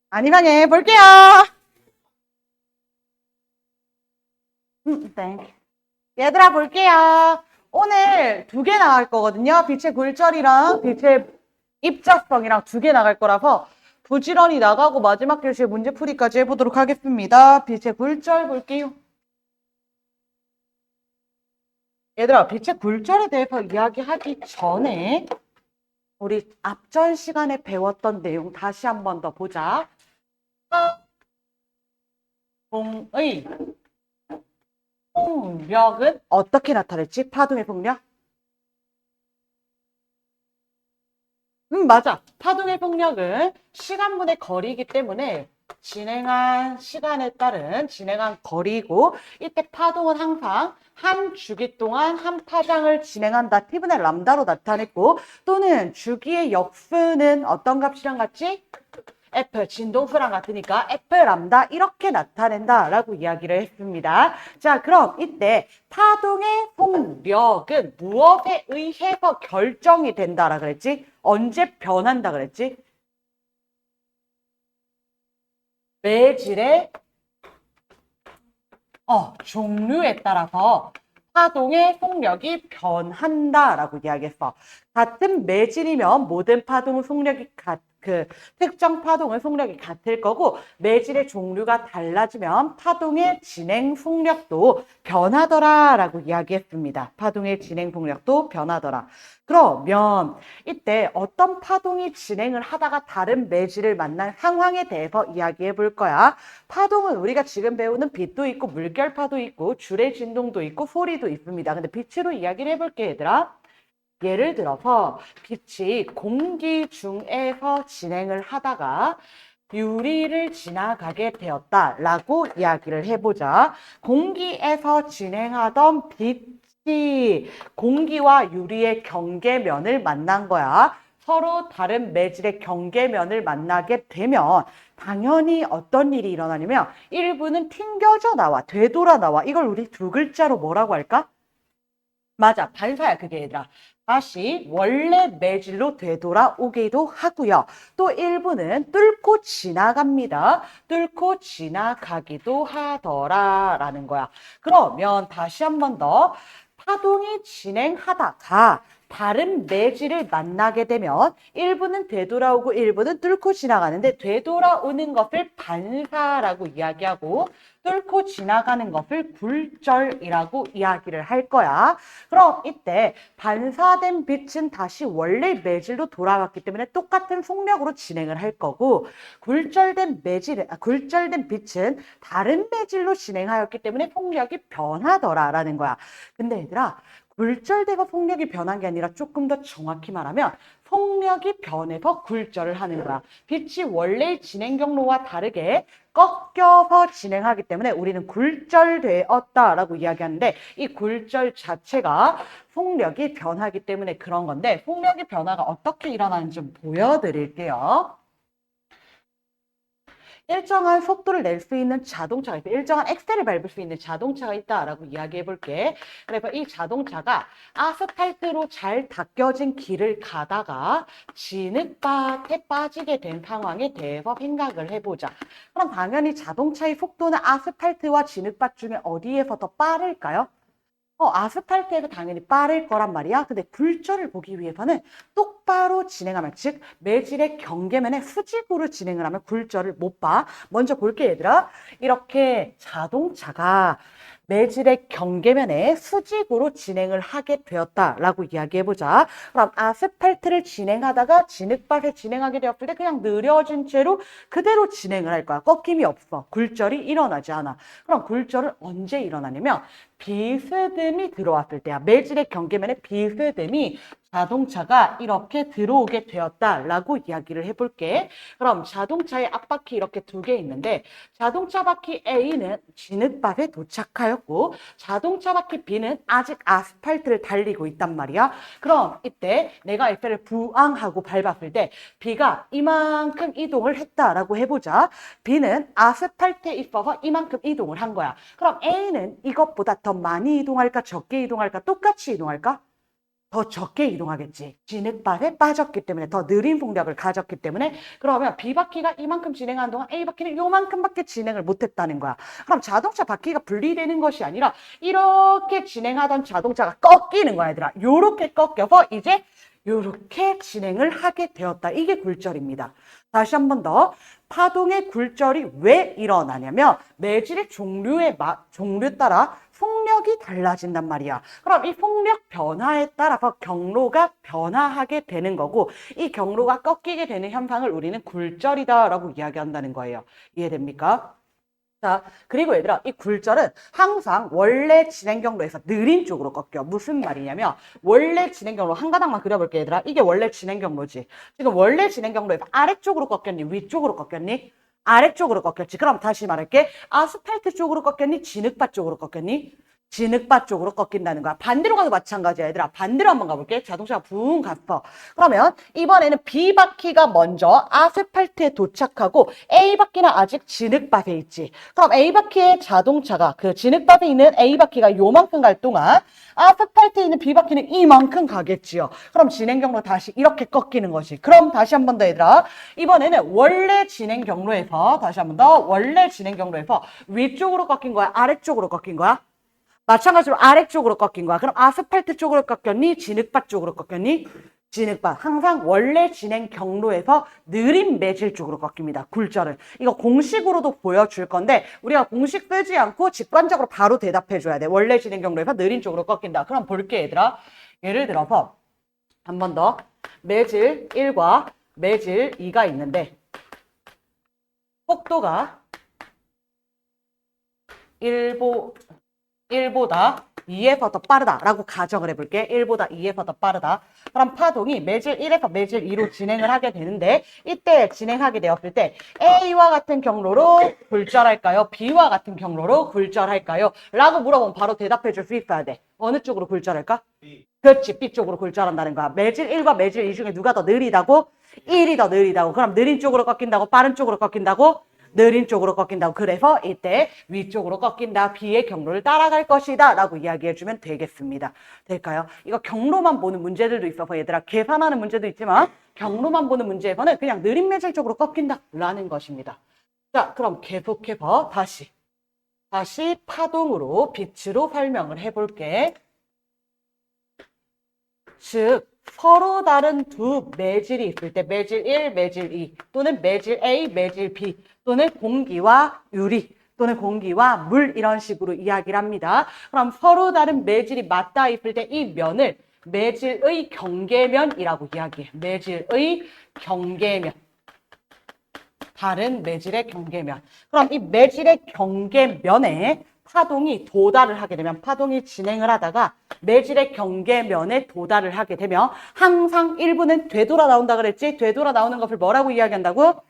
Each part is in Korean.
아니방에 볼게요. 땡. 얘들아 볼게요. 오늘 두 개 나갈 거거든요. 빛의 굴절이랑 빛의 입자성이랑 두 개 나갈 거라서 부지런히 나가고 마지막 교시에 문제풀이까지 해보도록 하겠습니다. 빛의 굴절 볼게요. 얘들아, 빛의 굴절에 대해서 이야기하기 전에 우리 앞전 시간에 배웠던 내용 다시 한 번 더 보자. 파동의 폭력은 어떻게 나타낼지? 파동의 폭력? 맞아. 파동의 폭력은 시간분의 거리이기 때문에 진행한 시간에 따른 진행한 거리이고 이때 파동은 항상 한 주기 동안 한 파장을 진행한다. T분의 람다로 나타냈고 또는 주기의 역수는 어떤 값이랑 같지? F, 진동수랑 같으니까 F 람다 이렇게 나타낸다라고 이야기를 했습니다. 자, 그럼 이때 파동의 폭력은 무엇에 의해서 결정이 된다라 그랬지? 언제 변한다 그랬지? 매질의 종류에 따라서 파동의 속력이 변한다라고 이야기했어. 같은 매질이면 모든 파동의 속력이 특정 파동의 속력이 같을 거고 매질의 종류가 달라지면 파동의 진행 속력도 변하더라라고 이야기했습니다. 파동의 진행 속력도 변하더라. 그러면 이때 어떤 파동이 진행을 하다가 다른 매질을 만난 상황에 대해서 이야기해 볼 거야. 파동은 우리가 지금 배우는 빛도 있고 물결파도 있고 줄의 진동도 있고 소리도 있습니다. 근데 빛으로 이야기를 해볼게 얘들아. 예를 들어서 빛이 공기 중에서 진행을 하다가 유리를 지나가게 되었다라고 이야기를 해보자. 공기에서 진행하던 빛이 공기와 유리의 경계면을 만난 거야. 서로 다른 매질의 경계면을 만나게 되면 당연히 어떤 일이 일어나냐면 일부는 튕겨져 나와, 되돌아 나와. 이걸 우리 두 글자로 뭐라고 할까? 맞아, 반사야, 그게 얘들아. 다시 원래 매질로 되돌아오기도 하고요. 또 일부는 뚫고 지나갑니다. 뚫고 지나가기도 하더라라는 거야. 그러면 다시 한 번 더. 파동이 진행하다가 다른 매질을 만나게 되면 일부는 되돌아오고 일부는 뚫고 지나가는데 되돌아오는 것을 반사라고 이야기하고 뚫고 지나가는 것을 굴절이라고 이야기를 할 거야. 그럼 이때 반사된 빛은 다시 원래 매질로 돌아왔기 때문에 똑같은 속력으로 진행을 할 거고 굴절된 빛은 다른 매질로 진행하였기 때문에 속력이 변하더라라는 거야. 근데 얘들아 굴절되고 속력이 변한 게 아니라 조금 더 정확히 말하면 속력이 변해서 굴절을 하는 거야. 빛이 원래 진행 경로와 다르게 꺾여서 진행하기 때문에 우리는 굴절되었다라고 이야기하는데 이 굴절 자체가 속력이 변하기 때문에 그런 건데 속력의 변화가 어떻게 일어나는지 좀 보여드릴게요. 일정한 속도를 낼 수 있는 자동차가 있다. 일정한 엑셀을 밟을 수 있는 자동차가 있다라고 이야기해 볼게. 그래서 이 자동차가 아스팔트로 잘 닦여진 길을 가다가 진흙밭에 빠지게 된 상황에 대해서 생각을 해보자. 그럼 당연히 자동차의 속도는 아스팔트와 진흙밭 중에 어디에서 더 빠를까요? 아스팔트에서 당연히 빠를 거란 말이야. 근데 굴절을 보기 위해서는 똑바로 진행하면, 즉 매질의 경계면에 수직으로 진행을 하면 굴절을 못 봐. 먼저 볼게 얘들아. 이렇게 자동차가 매질의 경계면에 수직으로 진행을 하게 되었다라고 이야기해보자. 그럼 아스팔트를 진행하다가 진흙밭에 진행하게 되었을 때 그냥 느려진 채로 그대로 진행을 할 거야. 꺾임이 없어. 굴절이 일어나지 않아. 그럼 굴절은 언제 일어나냐면 비스듬히 들어왔을 때야. 매질의 경계면에 비스듬히 자동차가 이렇게 들어오게 되었다라고 이야기를 해볼게. 그럼 자동차의 앞바퀴 이렇게 두 개 있는데 자동차 바퀴 A는 진흙밭에 도착하였고 자동차 바퀴 B는 아직 아스팔트를 달리고 있단 말이야. 그럼 이때 내가 엑셀을 부앙하고 밟았을 때 B가 이만큼 이동을 했다라고 해보자. B는 아스팔트에 있어서 이만큼 이동을 한 거야. 그럼 A는 이것보다 더 많이 이동할까 적게 이동할까 똑같이 이동할까? 더 적게 이동하겠지. 진흙밭에 빠졌기 때문에 더 느린 속력을 가졌기 때문에 그러면 B바퀴가 이만큼 진행하는 동안 A바퀴는 요만큼밖에 진행을 못했다는 거야. 그럼 자동차 바퀴가 분리되는 것이 아니라 이렇게 진행하던 자동차가 꺾이는 거야, 얘들아. 요렇게 꺾여서 이제 요렇게 진행을 하게 되었다. 이게 굴절입니다. 다시 한 번 더. 파동의 굴절이 왜 일어나냐면 매질의 종류에 따라 속력이 달라진단 말이야. 그럼 이 속력 변화에 따라서 경로가 변화하게 되는 거고 이 경로가 꺾이게 되는 현상을 우리는 굴절이다라고 이야기한다는 거예요. 이해됩니까? 자, 그리고 얘들아, 이 굴절은 항상 원래 진행 경로에서 느린 쪽으로 꺾여. 무슨 말이냐면, 원래 진행 경로 한 가닥만 그려볼게, 얘들아. 이게 원래 진행 경로지. 지금 원래 진행 경로에서 아래쪽으로 꺾였니? 위쪽으로 꺾였니? 아래쪽으로 꺾였지. 그럼 다시 말할게. 아스팔트 쪽으로 꺾였니? 진흙밭 쪽으로 꺾였니? 진흙밭 쪽으로 꺾인다는 거야. 반대로 가도 마찬가지야, 얘들아. 반대로 한번 가볼게. 자동차가 붕 갔어. 그러면 이번에는 B바퀴가 먼저 아스팔트에 도착하고 A바퀴는 아직 진흙밭에 있지. 그럼 A바퀴의 자동차가 그 진흙밭에 있는 A바퀴가 요만큼 갈 동안 아스팔트에 있는 B바퀴는 이만큼 가겠지요. 그럼 진행 경로 다시 이렇게 꺾이는 거지. 그럼 다시 한 번 더 얘들아. 이번에는 원래 진행 경로에서 다시 한 번 더 원래 진행 경로에서 위쪽으로 꺾인 거야? 아래쪽으로 꺾인 거야? 마찬가지로 아래쪽으로 꺾인 거야. 그럼 아스팔트 쪽으로 꺾였니? 진흙밭 쪽으로 꺾였니? 진흙밭. 항상 원래 진행 경로에서 느린 매질 쪽으로 꺾입니다. 굴절을. 이거 공식으로도 보여줄 건데 우리가 공식 쓰지 않고 직관적으로 바로 대답해 줘야 돼. 원래 진행 경로에서 느린 쪽으로 꺾인다. 그럼 볼게 얘들아. 예를 들어서 한 번 더 매질 1과 매질 2가 있는데 속도가 1보다 2에서 더 빠르다라고 가정을 해볼게. 1보다 2에서 더 빠르다. 그럼 파동이 매질 1에서 매질 2로 진행을 하게 되는데 이때 진행하게 되었을 때 A와 같은 경로로 굴절할까요? B와 같은 경로로 굴절할까요? 라고 물어보면 바로 대답해 줄 수 있어야 돼. 어느 쪽으로 굴절할까? B. 그렇지. B 쪽으로 굴절한다는 거야. 매질 1과 매질 2 중에 누가 더 느리다고? 1이 더 느리다고. 그럼 느린 쪽으로 꺾인다고? 빠른 쪽으로 꺾인다고? 느린 쪽으로 꺾인다고. 그래서 이때 위쪽으로 꺾인다. B의 경로를 따라갈 것이다. 라고 이야기해주면 되겠습니다. 될까요? 이거 경로만 보는 문제들도 있어서 얘들아 계산하는 문제도 있지만 경로만 보는 문제에서는 그냥 느린 매질 쪽으로 꺾인다. 라는 것입니다. 자, 그럼 계속해서 다시 파동으로 빛으로 설명을 해볼게. 즉 서로 다른 두 매질이 있을 때 매질 1, 매질 2 또는 매질 A, 매질 B 또는 공기와 유리 또는 공기와 물 이런 식으로 이야기를 합니다. 그럼 서로 다른 매질이 맞닿아 있을 때 이 면을 매질의 경계면이라고 이야기해. 매질의 경계면. 다른 매질의 경계면. 그럼 이 매질의 경계면에 파동이 도달을 하게 되면 파동이 진행을 하다가 매질의 경계면에 도달을 하게 되면 항상 일부는 되돌아 나온다 그랬지? 되돌아 나오는 것을 뭐라고 이야기한다고?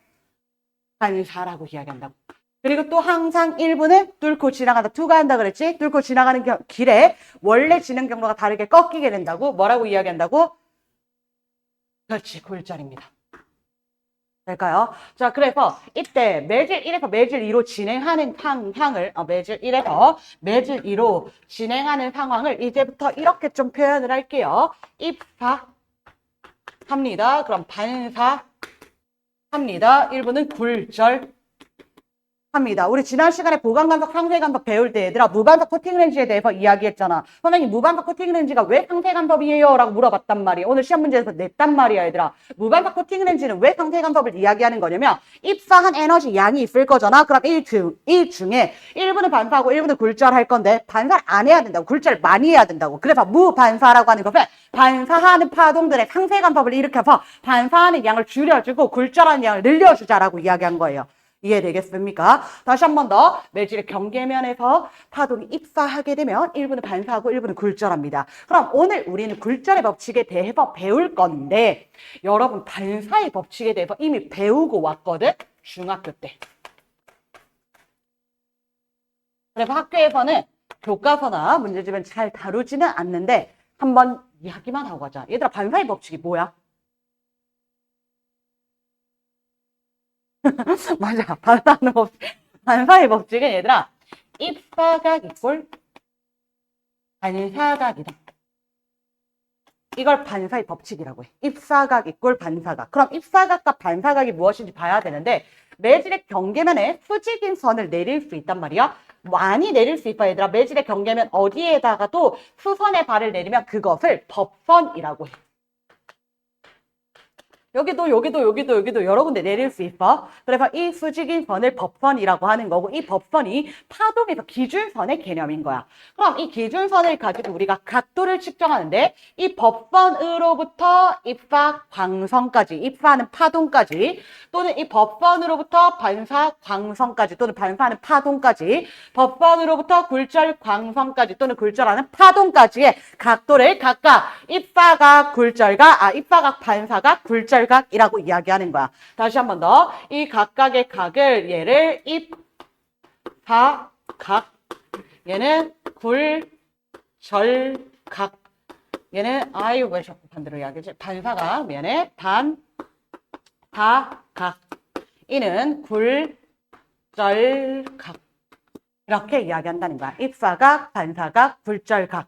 반사라고 이야기한다고. 그리고 또 항상 일부는 뚫고 지나간다. 투과한다 그랬지? 뚫고 지나가는 길에 원래 진행 경로가 다르게 꺾이게 된다고? 뭐라고 이야기한다고? 그렇지, 굴절입니다. 될까요? 자, 그래서 이때 매질 1에서 매질 2로 진행하는 상황을 매질 1에서 매질 2로 진행하는 상황을 이제부터 이렇게 좀 표현을 할게요. 입사합니다. 그럼 반사합니다. 일부는 굴절 합니다. 우리 지난 시간에 보강간섭, 상쇄간섭 배울 때 얘들아 무반사 코팅렌즈에 대해서 이야기했잖아. 선생님 무반사 코팅렌즈가 왜 상쇄간섭이에요? 라고 물어봤단 말이야. 오늘 시험 문제에서 냈단 말이야 얘들아. 무반사 코팅렌즈는 왜 상쇄간섭을 이야기하는 거냐면 입사한 에너지 양이 있을 거잖아. 그럼 이 중에 일부는 반사하고 일부는 굴절할 건데 반사를 안 해야 된다고. 굴절을 많이 해야 된다고. 그래서 무반사라고 하는 것은 반사하는 파동들의 상쇄간섭을 일으켜서 반사하는 양을 줄여주고 굴절하는 양을 늘려주자라고 이야기한 거예요. 이해되겠습니까? 다시 한 번 더 매질의 경계면에서 파동이 입사하게 되면 일부는 반사하고 일부는 굴절합니다. 그럼 오늘 우리는 굴절의 법칙에 대해서 배울 건데 여러분 반사의 법칙에 대해서 이미 배우고 왔거든? 중학교 때. 그래서 학교에서는 교과서나 문제집은 잘 다루지는 않는데 한번 이야기만 하고 가자. 얘들아 반사의 법칙이 뭐야? 맞아. 반사의 법칙은 얘들아 입사각 이꼴 반사각이다. 이걸 반사의 법칙이라고 해. 입사각 이꼴 반사각. 그럼 입사각과 반사각이 무엇인지 봐야 되는데 매질의 경계면에 수직인 선을 내릴 수 있단 말이야. 많이 내릴 수 있어 얘들아. 매질의 경계면 어디에다가도 수선의 발을 내리면 그것을 법선이라고 해. 여기도 여러 군데 내릴 수 있어. 그래서 이 수직인 선을 법선이라고 하는 거고 이 법선이 파동에서 기준선의 개념인 거야. 그럼 이 기준선을 가지고 우리가 각도를 측정하는데 이 법선으로부터 입사 광선까지, 입사하는 파동까지 또는 이 법선으로부터 반사 광선까지 또는 반사하는 파동까지 법선으로부터 굴절 광선까지 또는 굴절하는 파동까지의 각도를 각각 입사각, 굴절각, 입사각, 반사각, 굴절각 이라고 이야기하는 거야. 다시 한 번 더. 이 각각의 각을 얘를 입사각, 얘는 굴절각, 얘는 아유 왜 자꾸 반대로 이야기하지? 반사각, 얘는 반사각, 이는 굴절각 이렇게 이야기한다는 거야. 입사각, 반사각, 굴절각.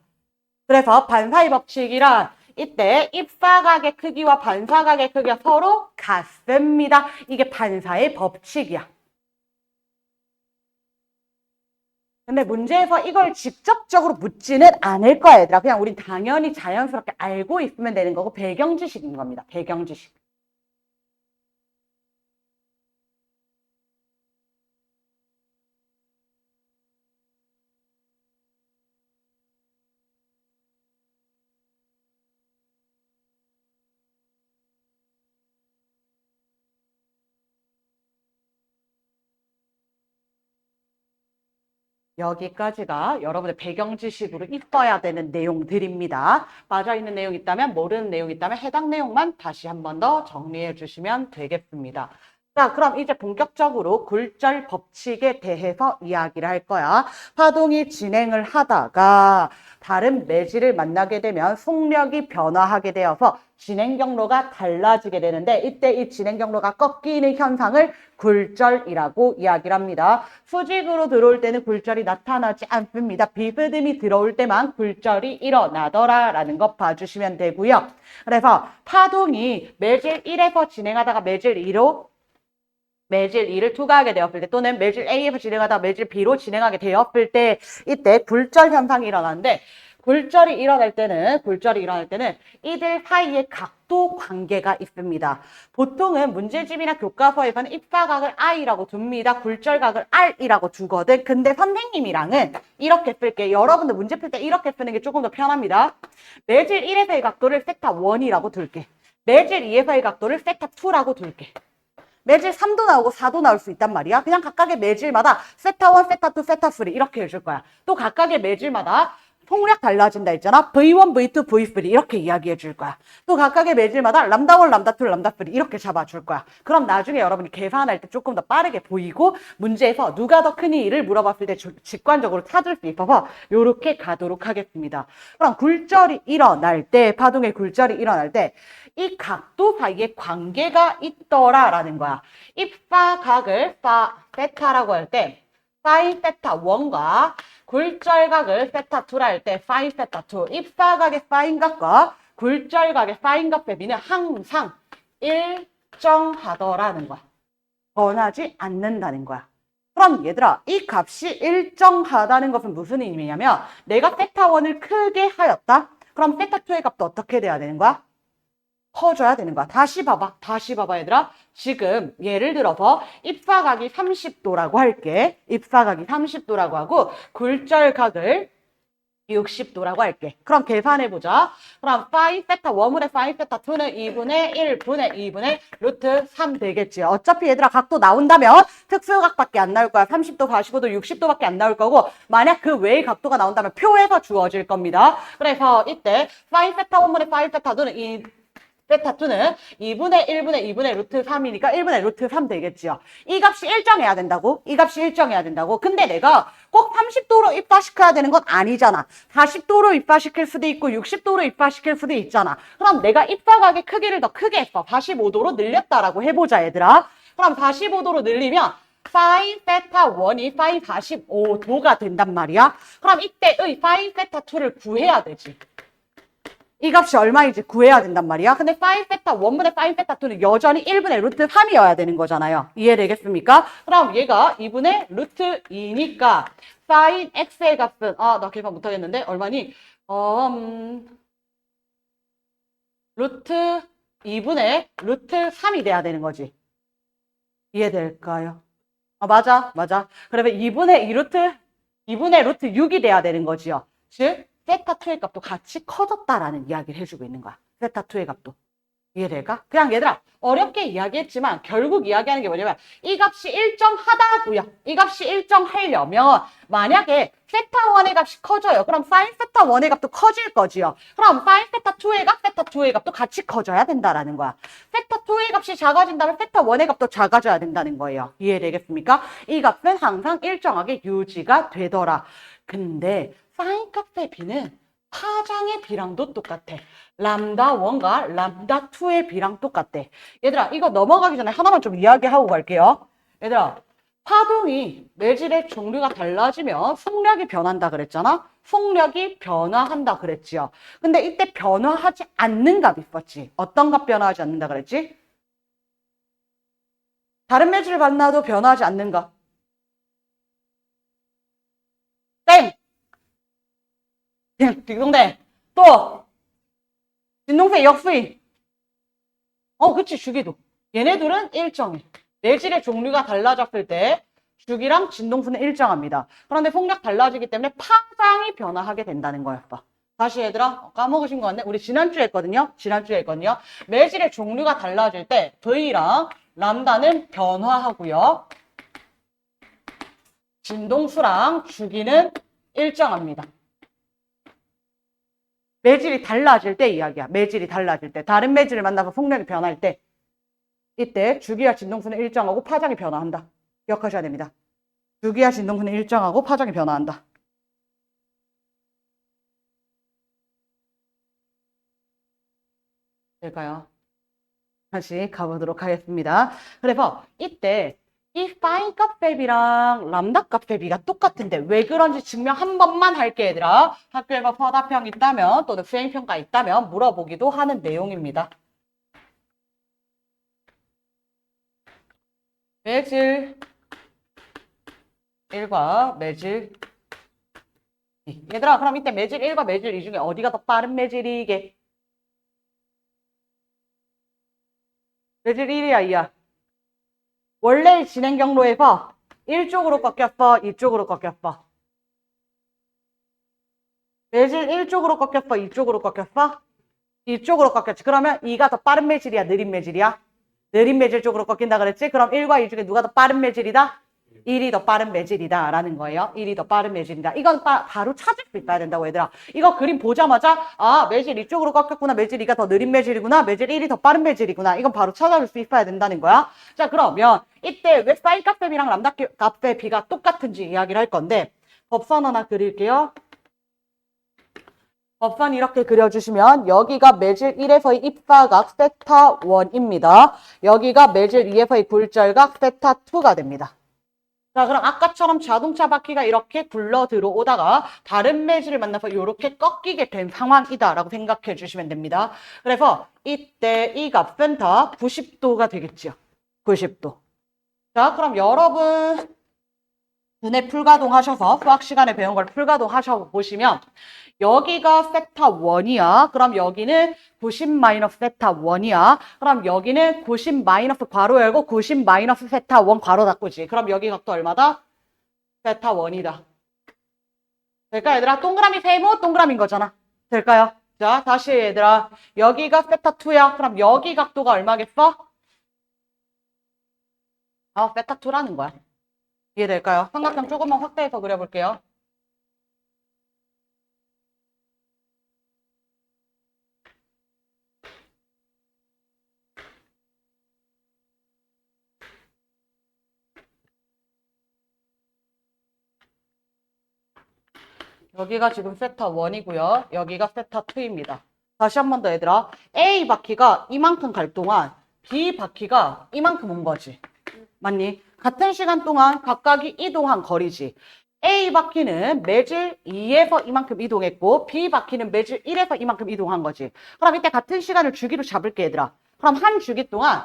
그래서 반사의 법칙이란 이때 입사각의 크기와 반사각의 크기가 서로 같습니다. 이게 반사의 법칙이야. 근데 문제에서 이걸 직접적으로 묻지는 않을 거야, 얘들아. 그냥 우린 당연히 자연스럽게 알고 있으면 되는 거고 배경 지식인 겁니다. 배경 지식. 여기까지가 여러분의 배경 지식으로 있어야 되는 내용들입니다. 빠져있는 내용 있다면, 모르는 내용 있다면 해당 내용만 다시 한 번 더 정리해 주시면 되겠습니다. 자, 그럼 이제 본격적으로 굴절 법칙에 대해서 이야기를 할 거야. 파동이 진행을 하다가 다른 매질을 만나게 되면 속력이 변화하게 되어서 진행 경로가 달라지게 되는데 이때 이 진행 경로가 꺾이는 현상을 굴절이라고 이야기를 합니다. 수직으로 들어올 때는 굴절이 나타나지 않습니다. 비스듬히 들어올 때만 굴절이 일어나더라라는 거 봐주시면 되고요. 그래서 파동이 매질 1에서 진행하다가 매질 2로 매질 2를 투과하게 되었을 때 또는 매질 A에서 진행하다가 매질 B로 진행하게 되었을 때 이때 굴절 현상이 일어나는데 굴절이 일어날 때는 이들 사이에 각도 관계가 있습니다. 보통은 문제집이나 교과서에서는 입사각을 I라고 둡니다. 굴절각을 R이라고 두거든. 근데 선생님이랑은 이렇게 쓸게. 여러분들 문제 풀 때 이렇게 쓰는 게 조금 더 편합니다. 매질 1에서의 각도를 세타 1이라고 둘게. 매질 2에서의 각도를 세타 2라고 둘게. 매질 3도 나오고 4도 나올 수 있단 말이야. 그냥 각각의 매질마다 세타 1, 세타 2, 세타 3 이렇게 해줄 거야. 또 각각의 매질마다 폭력 달라진다 했잖아. V1, V2, V3 이렇게 이야기해 줄 거야. 또 각각의 매질마다 람다 1, 람다 2, 람다 3 이렇게 잡아줄 거야. 그럼 나중에 여러분이 계산할 때 조금 더 빠르게 보이고 문제에서 누가 더 크니를 물어봤을 때 직관적으로 찾을 수 있어서 이렇게 가도록 하겠습니다. 그럼 굴절이 일어날 때, 파동의 굴절이 일어날 때 이 각도 사이에 관계가 있더라라는 거야. 입사각을 세타라고 할 때 사인 세타 1과 굴절각을 세타 2라 할 때 사인 세타 2. 입사각의 사인각과 굴절각의 사인각 대비는 항상 일정하더라는 거야. 변하지 않는다는 거야. 그럼 얘들아, 이 값이 일정하다는 것은 무슨 의미냐면 내가 세타 1을 크게 하였다. 그럼 세타 2의 값도 어떻게 돼야 되는 거야? 커져야 되는 거야. 다시 봐봐 얘들아. 지금 예를 들어서 입사각이 30도라고 할게. 입사각이 30도라고 하고 굴절각을 60도라고 할게. 그럼 계산해보자. 그럼 파이 세타 1분의 파이 세타 2는 2분의 1분의 2분의 루트 3 되겠지. 어차피 얘들아 각도 나온다면 특수각밖에 안 나올 거야. 30도, 45도, 60도밖에 안 나올 거고 만약 그 외의 각도가 나온다면 표에서 주어질 겁니다. 그래서 이때 파이 세타 1분의 파이 세타 2는 이 세타 2는 2분의 1분의 2분의 루트 3이니까 1분의 루트 3 되겠지요. 이 값이 일정해야 된다고? 이 값이 일정해야 된다고? 근데 내가 꼭 30도로 입사시켜야 되는 건 아니잖아. 40도로 입사시킬 수도 있고 60도로 입사시킬 수도 있잖아. 그럼 내가 입사각의 크기를 더 크게 했어. 45도로 늘렸다라고 해보자 얘들아. 그럼 45도로 늘리면 사인 세타 1이 사인 45도가 된단 말이야. 그럼 이때의 사인 세타 2를 구해야 되지. 이 값이 얼마인지 구해야 된단 말이야. 근데 sin 세타 1분의 sin 세타 2는 여전히 1분의 루트 3이어야 되는 거잖아요. 이해되겠습니까? 그럼 얘가 2분의 루트 2니까 sin x의 값은 나 계산 못하겠는데 얼마니? 루트 2분의 루트 3이 돼야 되는 거지. 이해될까요? 맞아. 그러면 2분의 루트 6이 돼야 되는 거지요. 즉 세타2의 값도 같이 커졌다라는 이야기를 해주고 있는 거야. 세타2의 값도. 이해될까? 그냥 얘들아 어렵게 이야기했지만 결국 이야기하는 게 뭐냐면 이 값이 일정하다고요. 이 값이 일정하려면 만약에 세타1의 값이 커져요. 그럼 사인 세타1의 값도 커질 거지요. 그럼 사인 세타2의 값, 세타2의 값도 같이 커져야 된다라는 거야. 세타2의 값이 작아진다면 세타1의 값도 작아져야 된다는 거예요. 이해되겠습니까? 이 값은 항상 일정하게 유지가 되더라. 근데 사인 값의 b는 파장의 b랑도 똑같아. 람다 1과 람다 2의 b랑 똑같대. 얘들아 이거 넘어가기 전에 하나만 좀 이야기하고 갈게요. 얘들아 파동이 매질의 종류가 달라지면 속력이 변한다 그랬잖아. 속력이 변화한다 그랬지요. 근데 이때 변화하지 않는 값이 있었지. 어떤 값 변화하지 않는다 그랬지? 다른 매질을 만나도 변화하지 않는 값. 땡! 딩동댕. 또 진동세 역수인. 그치 주기도. 얘네들은 일정해. 매질의 종류가 달라졌을 때 주기랑 진동수는 일정합니다. 그런데 속력 달라지기 때문에 파장이 변화하게 된다는 거였어. 다시 얘들아 까먹으신 거 같네. 우리 지난주에 했거든요. 매질의 종류가 달라질 때 V랑 람다는 변화하고요. 진동수랑 주기는 일정합니다. 매질이 달라질 때 이야기야. 매질이 달라질 때. 다른 매질을 만나서 속력이 변할 때 이때 주기와 진동수는 일정하고 파장이 변화한다. 기억하셔야 됩니다. 주기와 진동수는 일정하고 파장이 변화한다. 될까요? 다시 가보도록 하겠습니다. 그래서 이때 이 파인 값 대비랑 람다 값 대비가 똑같은데 왜 그런지 증명 한 번만 할게 얘들아. 학교에서 서답형 있다면 또는 수행평가 있다면 물어보기도 하는 내용입니다. 매질 1과 매질 2. 얘들아 그럼 이때 매질 1과 매질 2 중에 어디가 더 빠른 매질이게? 매질 1이야 2야. 원래 진행 경로에서 1쪽으로 꺾였어 2쪽으로 꺾였어? 매질 1쪽으로 꺾였어 2쪽으로 꺾였어? 2쪽으로 꺾였지. 그러면 2가 더 빠른 매질이야 느린 매질이야? 느린 매질 쪽으로 꺾인다 그랬지? 그럼 1과 2 중에 누가 더 빠른 매질이다? 1이 더 빠른 매질이다 라는 거예요. 1이 더 빠른 매질이다. 이건 바로 찾을 수 있어야 된다고 얘들아. 이거 그림 보자마자 매질 이쪽으로 꺾였구나. 매질 2가 더 느린 매질이구나. 매질 1이 더 빠른 매질이구나. 이건 바로 찾아줄 수 있어야 된다는 거야. 자 그러면 이때 왜 사인 값의 b랑 람다 값의 b가 똑같은지 이야기를 할 건데 법선 하나 그릴게요. 법선 이렇게 그려주시면 여기가 매질 1에서의 입사각 세타 1입니다. 여기가 매질 2에서의 굴절각 세타 2가 됩니다. 자 그럼 아까처럼 자동차 바퀴가 이렇게 굴러 들어오다가 다른 매질을 만나서 이렇게 꺾이게 된 상황이다 라고 생각해 주시면 됩니다. 그래서 이때 이 값은 다 90도가 되겠죠. 90도. 자 그럼 여러분 눈에 풀가동 하셔서 수학 시간에 배운 걸 풀가동 하셔 보시면 여기가 세타 1이야. 그럼 여기는 90 마이너스 세타 1이야. 그럼 여기는 90 마이너스 괄호 열고 90 마이너스 세타 1 괄호 닫고지. 그럼 여기 각도 얼마다? 세타 1이다. 될까 얘들아? 동그라미 세모 동그라미인 거잖아. 될까요? 자 다시 얘들아 여기가 세타 2야. 그럼 여기 각도가 얼마겠어? 세타 2라는 거야. 이해될까요? 삼각형 조금만 확대해서 그려볼게요. 여기가 지금 세타 1이고요. 여기가 세타 2입니다. 다시 한 번 더 얘들아. A 바퀴가 이만큼 갈 동안 B 바퀴가 이만큼 온 거지. 맞니? 같은 시간 동안 각각이 이동한 거리지. A 바퀴는 매질 2에서 이만큼 이동했고 B 바퀴는 매질 1에서 이만큼 이동한 거지. 그럼 이때 같은 시간을 주기로 잡을게 얘들아. 그럼 한 주기 동안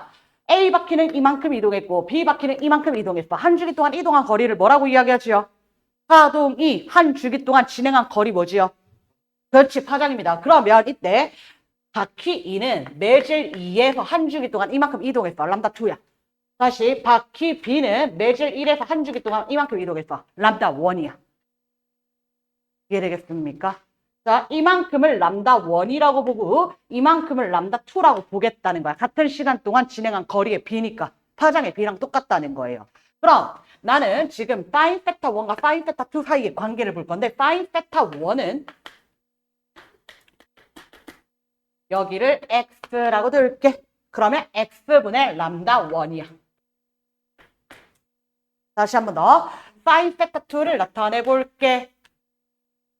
A 바퀴는 이만큼 이동했고 B 바퀴는 이만큼 이동했어. 한 주기 동안 이동한 거리를 뭐라고 이야기하지요? 파동이 한 주기 동안 진행한 거리 뭐지요? 그렇지, 파장입니다. 그러면 이때 바퀴 2는 매질 2에서 한 주기 동안 이만큼 이동했어. 람다 2야. 다시 바퀴 B는 매질 1에서 한 주기 동안 이만큼 이동했어. 람다 1이야. 이해되겠습니까? 자, 이만큼을 람다 1이라고 보고 이만큼을 람다 2라고 보겠다는 거야. 같은 시간 동안 진행한 거리의 B니까 파장의 B랑 똑같다는 거예요. 그럼 나는 지금 sin 세타 1과 sin 세타 2 사이의 관계를 볼 건데 sin 세타 1은 여기를 x라고 둘게. 그러면 x분의 람다 1이야. 다시 한 번 더. sin 세타 2를 나타내 볼게.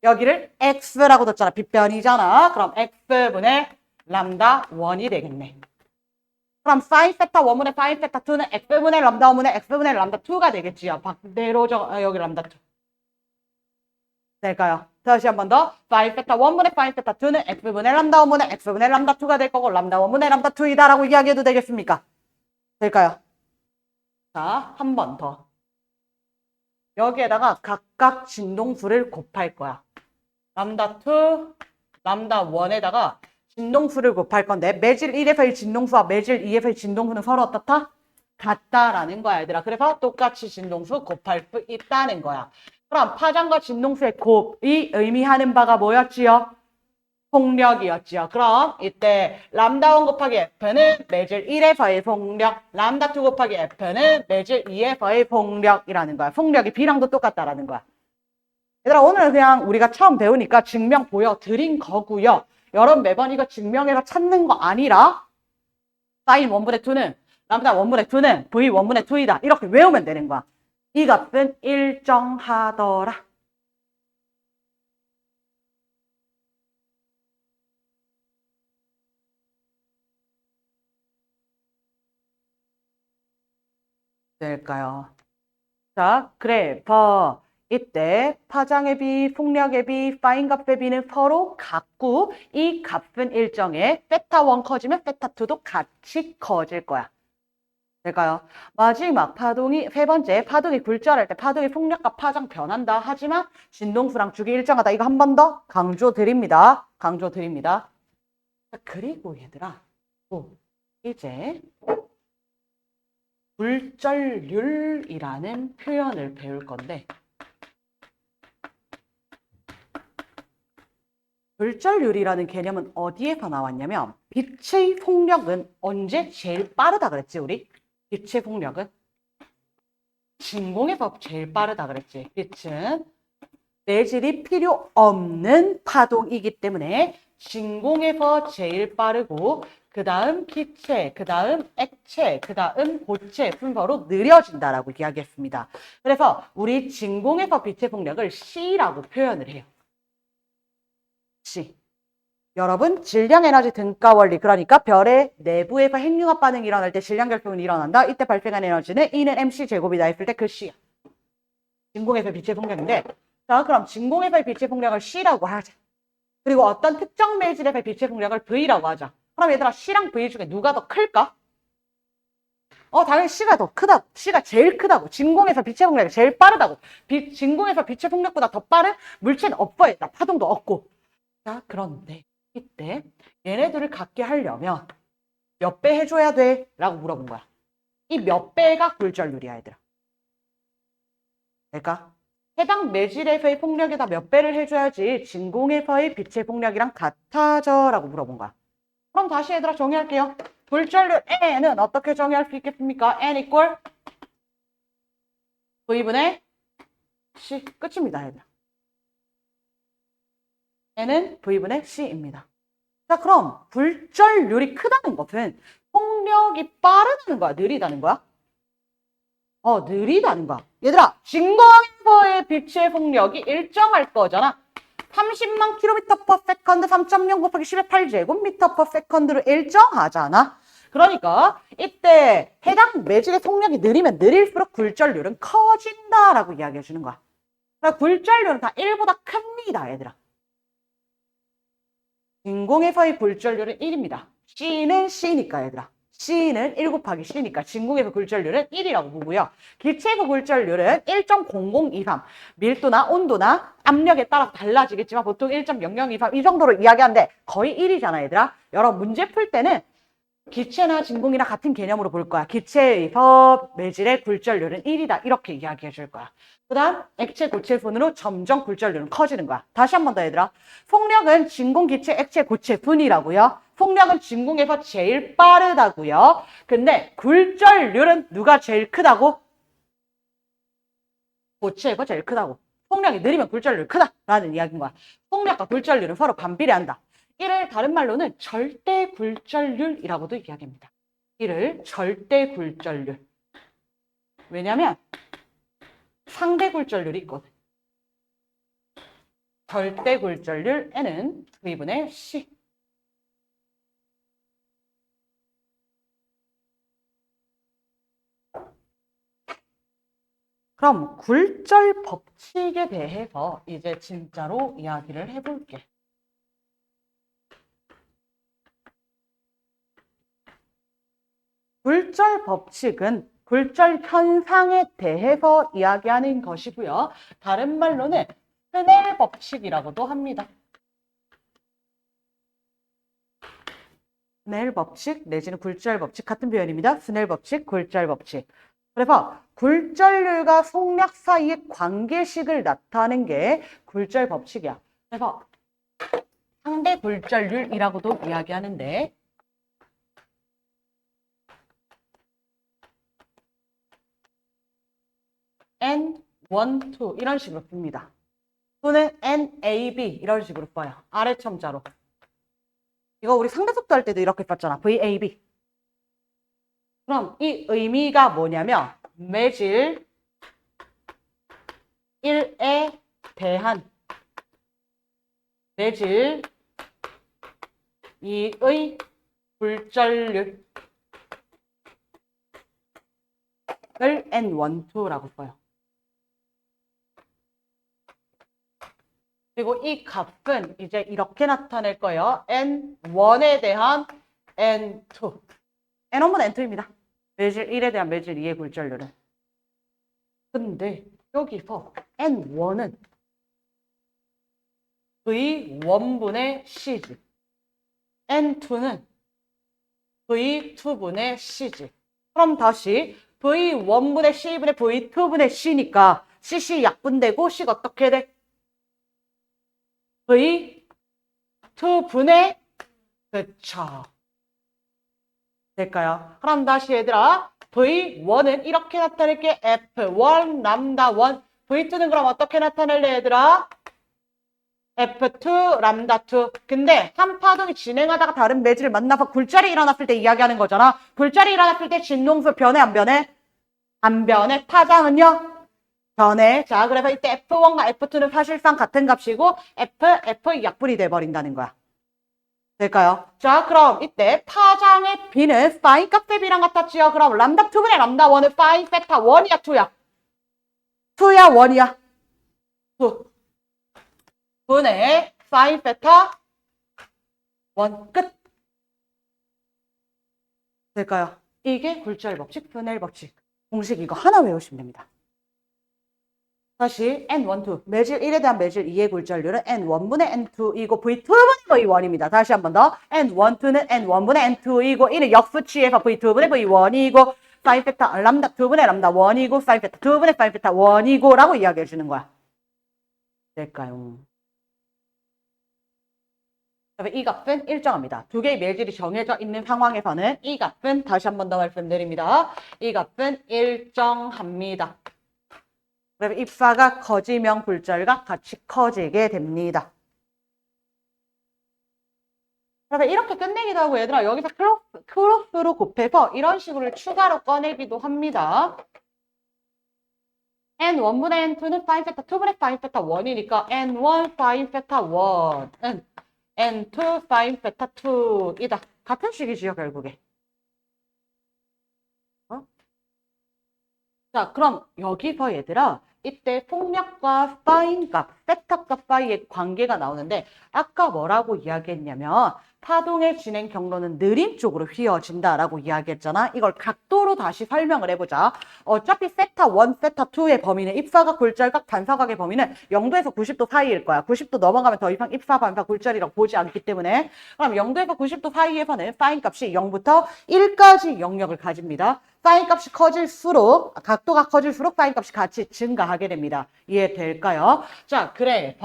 여기를 x라고 뒀잖아. 빗변이잖아. 그럼 x분의 람다 1이 되겠네. 그럼 sin 세타 1분의 sin 세타 2는 x분의 람다 1분의 x분의 람다 2가 되겠지요. 반대로 여기 람다 2. 될까요? 다시 한 번 더. sin 세타 1분의 sin 세타 2는 x분의 람다 1분의 x분의 람다 2가 될 거고 람다 1분의 람다 2이다라고 이야기해도 되겠습니까? 될까요? 자, 한 번 더. 여기에다가 각각 진동수를 곱할 거야. 람다 2, 람다 1에다가 진동수를 곱할 건데 매질 1에서의 진동수와 매질 2에서의 진동수는 서로 어떻다? 같다라는 거야, 얘들아. 그래서 똑같이 진동수 곱할 수 있다는 거야. 그럼 파장과 진동수의 곱이 의미하는 바가 뭐였지요? 폭력이었지요. 그럼 이때 람다 1 곱하기 F는 매질 1에서의 폭력, 람다 2 곱하기 F는 매질 2에서의 폭력이라는 거야. 폭력이 B랑도 똑같다라는 거야. 얘들아, 오늘은 그냥 우리가 처음 배우니까 증명 보여드린 거고요. 여러분 매번 이거 증명해서 찾는 거 아니라 sin 1분의 2는 람다 1분의 2는 V 1분의 2이다. 이렇게 외우면 되는 거야. 이 값은 일정하더라. 될까요? 자, 그래서 이때 파장의 비, 폭력의 비, 파인 값의 비는 서로 같고 이 값은 일정해. 세타 1 커지면 세타 2도 같이 커질 거야. 될까요? 마지막 파동이 세 번째 파동이 굴절할 때 파동의 폭력과 파장 변한다. 하지만 진동수랑 주기 일정하다. 이거 한 번 더 강조 드립니다. 강조 드립니다. 자, 그리고 얘들아, 이제 굴절률이라는 표현을 배울 건데 굴절률이라는 개념은 어디에서 나왔냐면 빛의 폭력은 언제 제일 빠르다 그랬지 우리? 빛의 폭력은 진공에서 제일 빠르다 그랬지. 빛은 매질이 필요 없는 파동이기 때문에 진공에서 제일 빠르고 그 다음 기체, 그 다음 액체, 그 다음 고체 순서로 느려진다라고 이야기했습니다. 그래서 우리 진공에서 빛의 폭력을 C라고 표현을 해요. C. 여러분 질량 에너지 등가 원리, 그러니까 별의 내부에서 핵융합 반응이 일어날 때 질량 결핍은 일어난다. 이때 발생한 에너지는 E는 MC 제곱이다 했을 때 그 C야. 진공에서 빛의 폭력인데, 자 그럼 진공에서의 빛의 폭력을 C라고 하자. 그리고 어떤 특정 매질에서의 빛의 폭력을 V라고 하자. 그럼 얘들아 C랑 V 중에 누가 더 클까? 당연히 C가 더 크다고. C가 제일 크다고. 진공에서 빛의 폭력이 제일 빠르다고. 진공에서 빛의 폭력보다 더 빠른 물체는 없어. 얘들아 파동도 없고. 자 그런데 이때 얘네들을 갖게 하려면 몇 배 해줘야 돼? 라고 물어본 거야. 이 몇 배가 굴절률이야 얘들아. 그러니까 해당 매질에서의 폭력에다 몇 배를 해줘야지 진공에서의 빛의 폭력이랑 같아져 라고 물어본 거야. 그럼 다시 얘들아 정의할게요. 굴절률 N은 어떻게 정의할 수 있겠습니까? N equal V분의 C. 끝입니다 얘들아. N은 V분의 C입니다. 자 그럼 굴절률이 크다는 것은 폭력이 빠르다는 거야? 느리다는 거야? 느리다는 거야. 얘들아 진공에서의 빛의 폭력이 일정할 거잖아. 30만 킬로미터 퍼 세컨드 3.0 곱하기 10의 8제곱미터 퍼 세컨드로 일정하잖아. 그러니까 이때 해당 매질의 속력이 느리면 느릴수록 굴절률은 커진다라고 이야기해 주는 거야. 굴절률은 다 1보다 큽니다, 얘들아. 진공에서의 굴절률은 1입니다. C는 C니까, 얘들아. C는 1 곱하기 C니까 진공에서 굴절률은 1이라고 보고요. 기체에서 굴절률은 1.0023. 밀도나 온도나 압력에 따라 달라지겠지만 보통 1.0023 이 정도로 이야기하는데 거의 1이잖아, 얘들아. 여러분 문제 풀 때는 기체나 진공이나 같은 개념으로 볼 거야. 기체에서 매질의 굴절률은 1이다. 이렇게 이야기해 줄 거야. 그 다음 액체, 고체, 분으로 점점 굴절률은 커지는 거야. 다시 한 번 더 얘들아. 속력은 진공, 기체, 액체, 고체, 분이라고요. 속력은 진공에서 제일 빠르다고요. 근데 굴절률은 누가 제일 크다고? 고체에서 제일 크다고. 속력이 느리면 굴절률이 크다라는 이야기인 거야. 속력과 굴절률은 서로 반비례한다. 이를 다른 말로는 절대 굴절률이라고도 이야기합니다. 이를 절대 굴절률. 왜냐면 상대 굴절률이 있거든. 절대 굴절률 N은 V분의 C. 그럼 굴절 법칙에 대해서 이제 진짜로 이야기를 해볼게. 굴절 법칙은 굴절 현상에 대해서 이야기하는 것이고요. 다른 말로는 스넬 법칙이라고도 합니다. 스넬 법칙 내지는 굴절 법칙 같은 표현입니다. 스넬 법칙, 굴절 법칙. 그래서 굴절률과 속력 사이의 관계식을 나타내는 게 굴절 법칙이야. 그래서 상대 굴절률이라고도 이야기하는데 N1, 2 이런 식으로 씁니다. 또는 NAB 이런 식으로 써요. 아래 첨자로. 이거 우리 상대속도 할 때도 이렇게 썼잖아. VAB. 그럼 이 의미가 뭐냐면 매질 1에 대한 매질 2의 굴절률을 N1, 2라고 써요. 그리고 이 값은 이제 이렇게 나타낼 거예요. N1에 대한 N2. N1은 N2입니다. 매질 1에 대한 매질 2의 굴절률은. 근데 여기서 N1은 V1분의 C지. N2는 V2분의 C지. 그럼 다시 V1분의 C분의 V2분의 C니까 CC 약분되고 C가 어떻게 돼? V2분의 그쵸. 될까요? 그럼 다시 얘들아 V1은 이렇게 나타낼게. F1 람다 1. V2는 그럼 어떻게 나타낼래 얘들아? F2 람다 2. 근데 한 파동이 진행하다가 다른 매질을 만나서 굴절이 일어났을 때 이야기하는 거잖아. 굴절이 일어났을 때 진동수 변해 안 변해? 안 변해. 파장은요? 변해. 자, 그래서 이때 F1과 F2는 사실상 같은 값이고 F 약분이 돼버린다는 거야. 될까요? 자, 그럼 이때 파장의 B는 사인 값의 B랑 같았지요. 그럼 람다 2분의 람다 1은 파이 세타 1이야 2야? 2야 1이야? 2 분의 사인 세타 1 끝. 될까요? 이게 굴절 법칙, 스넬 법칙. 공식 이거 하나 외우시면 됩니다. 다시 N1, 2. 매질 1에 대한 매질 2의 굴절률은 N1분의 N2이고 V2분의 V1입니다. 다시 한 번 더. N1, 2는 N1분의 N2이고 이는 역수치에서 V2분의 V1이고 사인 팩터 람다 2분의 람다 1이고 사인 팩터 2분의 사인 팩터 1이고 라고 이야기해 주는 거야. 될까요? 이 값은 일정합니다. 두 개의 매질이 정해져 있는 상황에서는 이 값은 다시 한 번 더 말씀드립니다. 이 값은 일정합니다. 그러면 입사가 커지면 굴절과 같이 커지게 됩니다. 그래서 이렇게 끝내기도 하고 얘들아 여기서 크로스로 곱해서 이런 식으로 추가로 꺼내기도 합니다. N1분의 N2는 사인 세타 2분의 사인 세타 1이니까 N1 사인 세타 1은 N2 사인 세타 2이다. 같은 식이지요 결국에. 자, 그럼 여기서 얘들아 이때 속력과 파인 값, 세타 값 사이의 관계가 나오는데 아까 뭐라고 이야기했냐면 파동의 진행 경로는 느린 쪽으로 휘어진다라고 이야기했잖아. 이걸 각도로 다시 설명을 해보자. 어차피 세타 1, 세타 2의 범위는 입사각, 굴절각, 반사각의 범위는 0도에서 90도 사이일 거야. 90도 넘어가면 더 이상 입사, 반사, 굴절이라고 보지 않기 때문에 그럼 0도에서 90도 사이에서는 사인 값이 0부터 1까지 영역을 가집니다. 사인 값이 커질수록 각도가 커질수록 사인 값이 같이 증가하게 됩니다. 이해될까요? 자, 그래.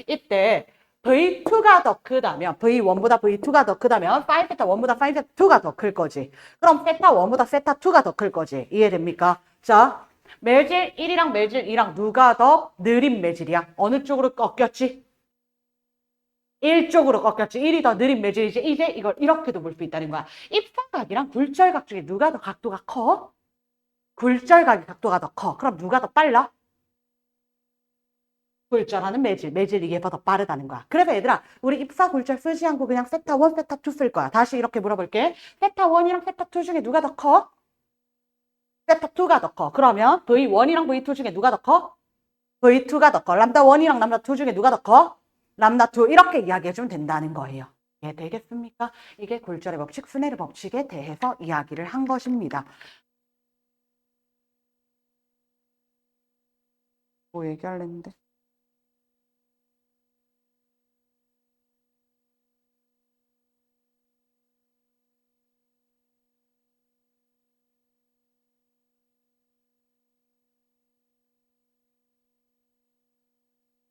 이때 V2가 더 크다면 V1보다 V2가 더 크다면 사인 세타 1보다 사인 세타 2가 더 클 거지. 그럼 세타 1보다 세타 2가 더 클 거지. 이해됩니까? 자, 매질 1이랑 매질 2랑 누가 더 느린 매질이야? 어느 쪽으로 꺾였지? 1쪽으로 꺾였지. 1이 더 느린 매질이지. 이제 이걸 이렇게도 볼 수 있다는 거야. 입사각이랑 굴절각 중에 누가 더 각도가 커? 굴절각이 각도가 더 커. 그럼 누가 더 빨라? 굴절하는 매질 이게 더 빠르다는 거야. 그래서 얘들아, 우리 입사 굴절 쓰지 않고 그냥 세타 1, 세타 2 쓸 거야. 다시 이렇게 물어볼게. 세타 1이랑 세타 2 중에 누가 더 커? 세타 2가 더 커. 그러면 V1이랑 V2 중에 누가 더 커? V2가 더 커. 람다 1이랑 람다 2 중에 누가 더 커? 람다 2. 이렇게 이야기해주면 된다는 거예요. 예, 되겠습니까? 이게 굴절의 법칙, 스네르 법칙에 대해서 이야기를 한 것입니다. 뭐 얘기하려는데?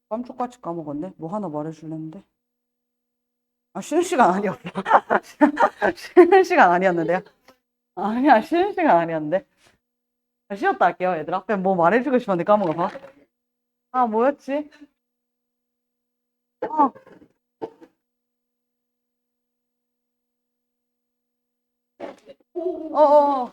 깜짝같이 까먹었네. 뭐 하나 말해줄랬는데. 아, 쉬는 시간 아니었어. 쉬는 시간 아니었는데요. 아니야, 쉬는 시간 아니었는데. 아, 쉬었다 할게요, 얘들아. 그냥 뭐 말해주고 싶었는데 까먹어서. 아, 뭐였지? 어, 어, 어.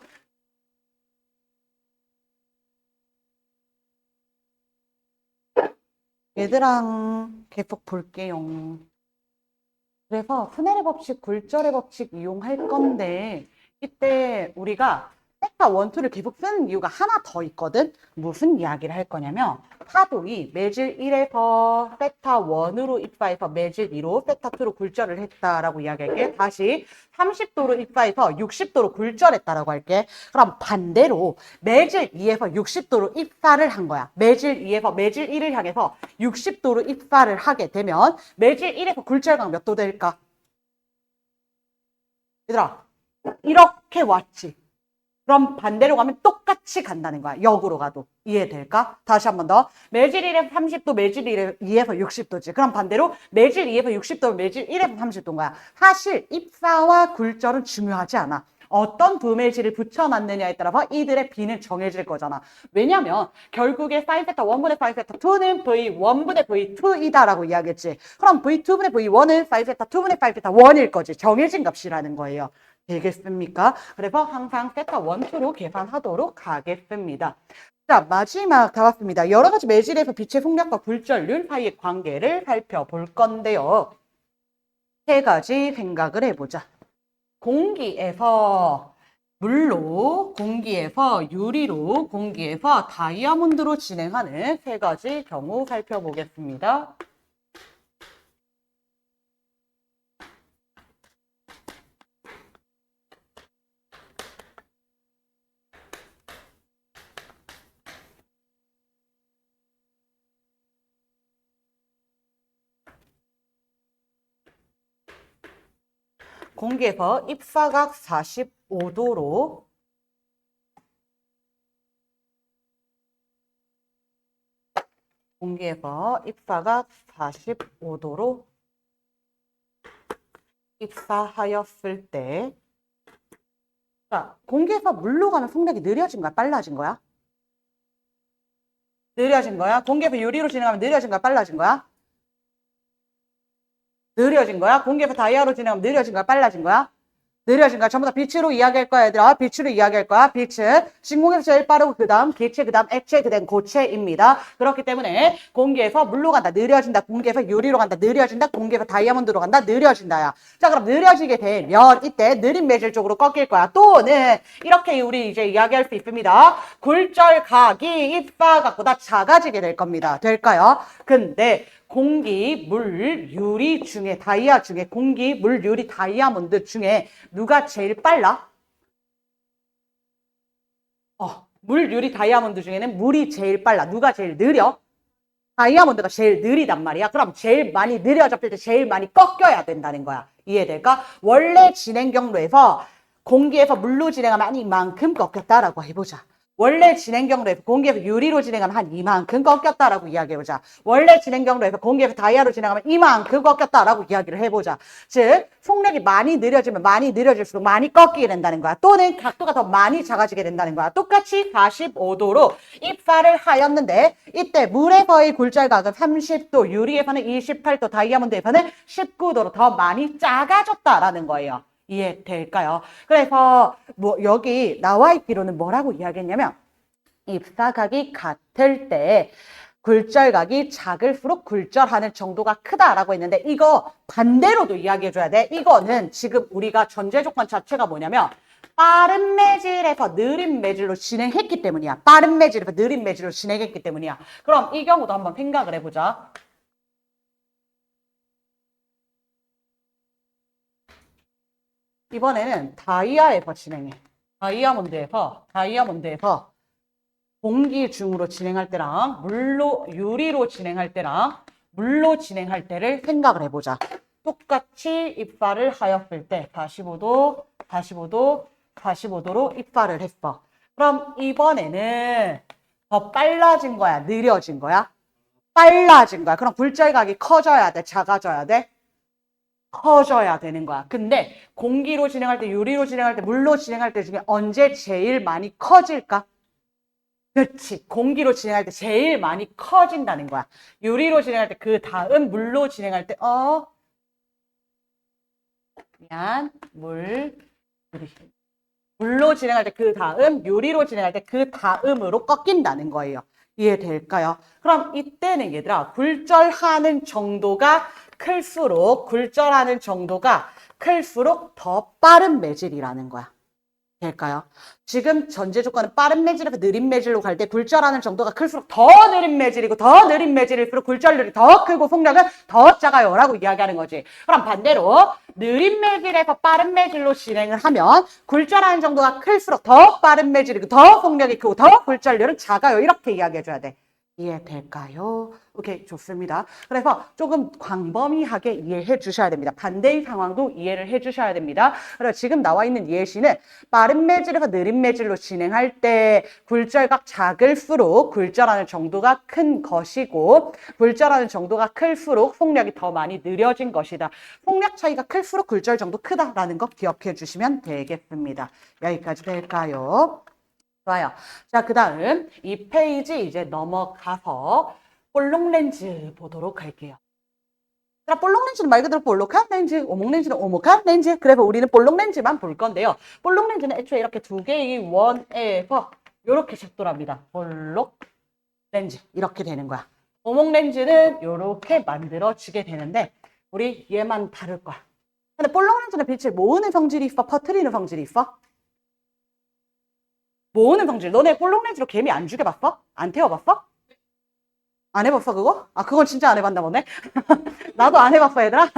얘들랑 계속 볼게요. 그래서 스네르 법칙, 굴절의 법칙 이용할 건데 이때 우리가 세타 1, 2를 계속 쓰는 이유가 하나 더 있거든. 무슨 이야기를 할 거냐면 파동이 매질 1에서 세타 1으로 입사해서 매질 2로 세타 2로 굴절을 했다라고 이야기할게. 다시 30도로 입사해서 60도로 굴절했다라고 할게. 그럼 반대로 매질 2에서 60도로 입사를 한 거야. 매질 2에서 매질 1을 향해서 60도로 입사를 하게 되면 매질 1에서 굴절각 몇 도 될까? 얘들아, 이렇게 왔지. 그럼 반대로 가면 똑같이 간다는 거야. 역으로 가도. 이해될까? 다시 한 번 더. 매질 1에서 30도, 매질 2에서 60도지. 그럼 반대로 매질 2에서 60도, 매질 1에서 30도인 거야. 사실 입사와 굴절은 중요하지 않아. 어떤 두 매질을 붙여놨느냐에 따라서 이들의 비는 정해질 거잖아. 왜냐면 결국에 사인 세타 1분의 사인 세타 2는 V1분의 V2이다라고 이야기했지. 그럼 V2분의 V1은 사인 세타 2분의 사인 세타 1일 거지. 정해진 값이라는 거예요. 되겠습니까? 그래서 항상 세타 1, 2로 계산하도록 하겠습니다. 자, 마지막 다 왔습니다. 여러 가지 매질에서 빛의 속력과 굴절률 사이의 관계를 살펴볼 건데요. 세 가지 생각을 해보자. 공기에서 물로, 공기에서 유리로, 공기에서 다이아몬드로 진행하는 세 가지 경우 살펴보겠습니다. 공기에서 입사각 45도로 공기에서 입사각 45도로 입사하였을 때 자, 공기에서 물로 가면 속력이 느려진 거야? 빨라진 거야? 느려진 거야? 공기에서 유리로 진행하면 느려진 거야? 빨라진 거야? 느려진 거야? 공기에서 다이아로 진행하면 느려진 거야? 빨라진 거야? 느려진 거야. 전부 다 빛으로 이야기할 거야, 얘들아. 빛으로 이야기할 거야. 빛은 진공에서 제일 빠르고 그 다음 기체, 그 다음 액체, 그 다음 고체입니다. 그렇기 때문에 공기에서 물로 간다. 느려진다. 공기에서 유리로 간다. 느려진다. 공기에서 다이아몬드로 간다. 느려진다야. 자, 그럼 느려지게 되면 이때 느린 매질 쪽으로 꺾일 거야. 또는 이렇게 우리 이제 이야기할 수 있습니다. 굴절각이 입사각보다 작아지게 될 겁니다. 될까요? 근데 공기, 물, 유리 중에 다이아 중에 공기, 물, 유리, 다이아몬드 중에 누가 제일 빨라? 물, 유리, 다이아몬드 중에는 물이 제일 빨라. 누가 제일 느려? 다이아몬드가 제일 느리단 말이야. 그럼 제일 많이 느려졌을 때 제일 많이 꺾여야 된다는 거야. 이해될까? 원래 진행 경로에서 공기에서 물로 진행하면 이만큼 꺾였다라고 해보자. 원래 진행 경로에서 공기에서 유리로 진행하면 한 이만큼 꺾였다라고 이야기해보자. 원래 진행 경로에서 공기에서 다이아로 진행하면 이만큼 꺾였다라고 이야기를 해보자. 즉 속력이 많이 느려지면 많이 느려질수록 많이 꺾이게 된다는 거야. 또는 각도가 더 많이 작아지게 된다는 거야. 똑같이 45도로 입사를 하였는데 이때 물에서의 굴절각은 30도, 유리에서는 28도, 다이아몬드에서는 19도로 더 많이 작아졌다라는 거예요. 이해될까요? 그래서 뭐 여기 나와 있기로는 뭐라고 이야기했냐면 입사각이 같을 때 굴절각이 작을수록 굴절하는 정도가 크다라고 했는데 이거 반대로도 이야기해줘야 돼. 이거는 지금 우리가 전제 조건 자체가 뭐냐면 빠른 매질에서 느린 매질로 진행했기 때문이야. 빠른 매질에서 느린 매질로 진행했기 때문이야. 그럼 이 경우도 한번 생각을 해보자. 이번에는 다이아에서 진행해. 다이아몬드에서 공기 중으로 진행할 때랑 유리로 진행할 때랑 물로 진행할 때를 생각을 해보자. 똑같이 입사를 하였을 때 45도, 45도, 45도로 입사를 했어. 그럼 이번에는 더 빨라진 거야? 느려진 거야? 빨라진 거야. 그럼 굴절각이 커져야 돼? 작아져야 돼? 커져야 되는 거야. 근데 공기로 진행할 때, 유리로 진행할 때, 물로 진행할 때 중에 언제 제일 많이 커질까? 그렇지. 공기로 진행할 때 제일 많이 커진다는 거야. 유리로 진행할 때 그 다음 물로 진행할 때 유리. 물로 진행할 때 그 다음, 유리로 진행할 때 그 다음으로 꺾인다는 거예요. 이해될까요? 그럼 이때는 얘들아, 굴절하는 정도가 클수록 더 빠른 매질이라는 거야. 될까요? 지금 전제 조건은 빠른 매질에서 느린 매질로 갈 때 굴절하는 정도가 클수록 더 느린 매질이고 더 느린 매질일수록 굴절률이 더 크고 속력은 더 작아요 라고 이야기하는 거지. 그럼 반대로 느린 매질에서 빠른 매질로 진행을 하면 굴절하는 정도가 클수록 더 빠른 매질이고 더 속력이 크고 더 굴절률은 작아요 이렇게 이야기해줘야 돼. 이해될까요? 오케이, 좋습니다. 그래서 조금 광범위하게 이해해 주셔야 됩니다. 반대의 상황도 이해를 해 주셔야 됩니다. 그래서 지금 나와 있는 예시는 빠른 매질에서 느린 매질로 진행할 때 굴절각 작을수록 굴절하는 정도가 큰 것이고 굴절하는 정도가 클수록 속력이 더 많이 느려진 것이다. 속력 차이가 클수록 굴절 정도 크다라는 거 기억해 주시면 되겠습니다. 여기까지 될까요? 좋아요. 자, 그 다음 이 페이지 이제 넘어가서 볼록 렌즈 보도록 할게요. 자, 볼록 렌즈는 말 그대로 볼록한 렌즈, 오목 렌즈는 오목한 렌즈. 그래서 우리는 볼록 렌즈만 볼 건데요. 볼록 렌즈는 애초에 이렇게 두 개의 원에서 이렇게 작동합니다. 볼록 렌즈 이렇게 되는 거야. 오목 렌즈는 이렇게 만들어지게 되는데 우리 얘만 다를 거야. 근데 볼록 렌즈는 빛을 모으는 성질이 있어? 퍼뜨리는 성질이 있어? 모으는 성질. 너네 볼록 렌즈로 개미 안 죽여봤어? 안 태워봤어? 안 해봤어 그거? 아 그건 진짜 안 해봤나 보네. 나도 안 해봤어 얘들아.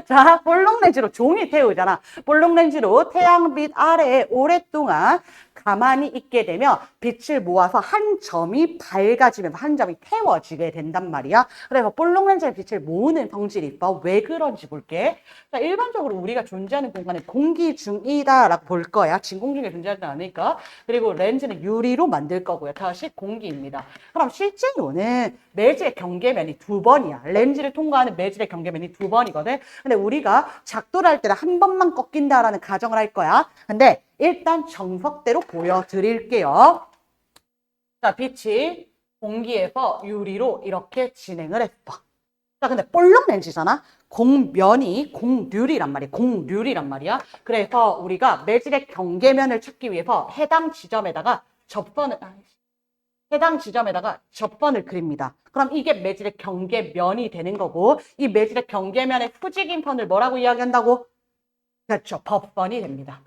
자, 볼록 렌즈로 종이 태우잖아. 볼록 렌즈로 태양빛 아래에 오랫동안 가만히 있게 되면 빛을 모아서 한 점이 밝아지면서 한 점이 태워지게 된단 말이야. 그래서 볼록 렌즈의 빛을 모으는 성질이 있어. 왜 그런지 볼게. 자, 일반적으로 우리가 존재하는 공간은 공기 중이다라고 볼 거야. 진공 중에 존재하지 않으니까. 그리고 렌즈는 유리로 만들 거고요. 다시 공기입니다. 그럼 실제로는 매질의 경계면이 두 번이야. 렌즈를 통과하는 매질의 경계면이 두 번이거든. 근데 우리가 작도를 할 때는 한 번만 꺾인다라는 가정을 할 거야. 근데 일단 정석대로 보여드릴게요. 자, 빛이 공기에서 유리로 이렇게 진행을 했어. 자, 근데 볼록 렌즈잖아. 공면이 공률이란 말이야. 공률이란 말이야. 그래서 우리가 매질의 경계면을 찾기 위해서 해당 지점에다가 접선을 그립니다. 그럼 이게 매질의 경계면이 되는 거고, 이 매질의 경계면의 후직인 선을 뭐라고 이야기한다고? 그렇죠. 법선이 됩니다.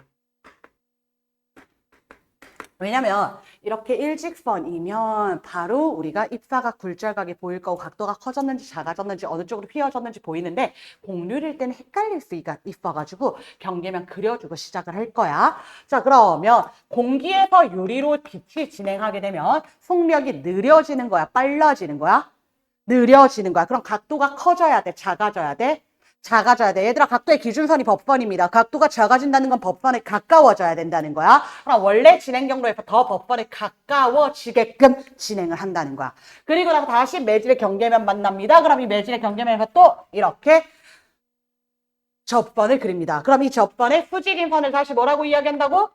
왜냐면 이렇게 일직선이면 바로 우리가 입사가 굴절각이 보일 거고 각도가 커졌는지 작아졌는지 어느 쪽으로 휘어졌는지 보이는데 공률일 때는 헷갈릴 수가 있어가지고 경계면 그려주고 시작을 할 거야. 자, 그러면 공기에서 유리로 빛이 진행하게 되면 속력이 느려지는 거야? 빨라지는 거야? 느려지는 거야. 그럼 각도가 커져야 돼? 작아져야 돼? 작아져야 돼. 얘들아, 각도의 기준선이 법선입니다. 각도가 작아진다는 건 법선에 가까워져야 된다는 거야. 그럼 원래 진행 경로에서 더 법선에 가까워지게끔 진행을 한다는 거야. 그리고 나서 다시 매질의 경계면 만납니다. 그럼 이 매질의 경계면에서 또 이렇게 접선을 그립니다. 그럼 이 접선의 수직인 선을 다시 뭐라고 이야기한다고?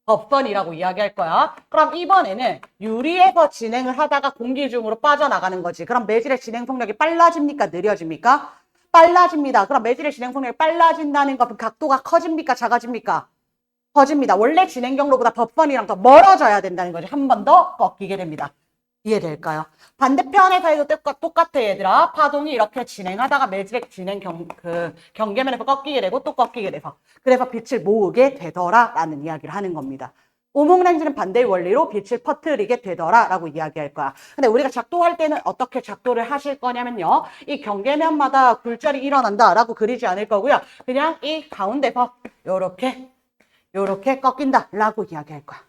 법선이라고 이야기할 거야. 그럼 이번에는 유리에서 진행을 하다가 공기 중으로 빠져나가는 거지. 그럼 매질의 진행 속력이 빨라집니까? 느려집니까? 빨라집니다. 그럼 매질의 진행 속력이 빨라진다는 건 각도가 커집니까? 작아집니까? 커집니다. 원래 진행 경로보다 법선이랑 더 멀어져야 된다는 거지. 한 번 더 꺾이게 됩니다. 이해될까요? 반대편에서 해도 똑같아, 얘들아. 파동이 이렇게 진행하다가 매질의 경계면에서 꺾이게 되고 또 꺾이게 돼서. 그래서 빛을 모으게 되더라 라는 이야기를 하는 겁니다. 오목렌즈는 반대의 원리로 빛을 퍼뜨리게 되더라 라고 이야기할 거야. 근데 우리가 작도할 때는 어떻게 작도를 하실 거냐면요. 이 경계면마다 굴절이 일어난다 라고 그리지 않을 거고요. 그냥 이 가운데서 요렇게 꺾인다 라고 이야기할 거야.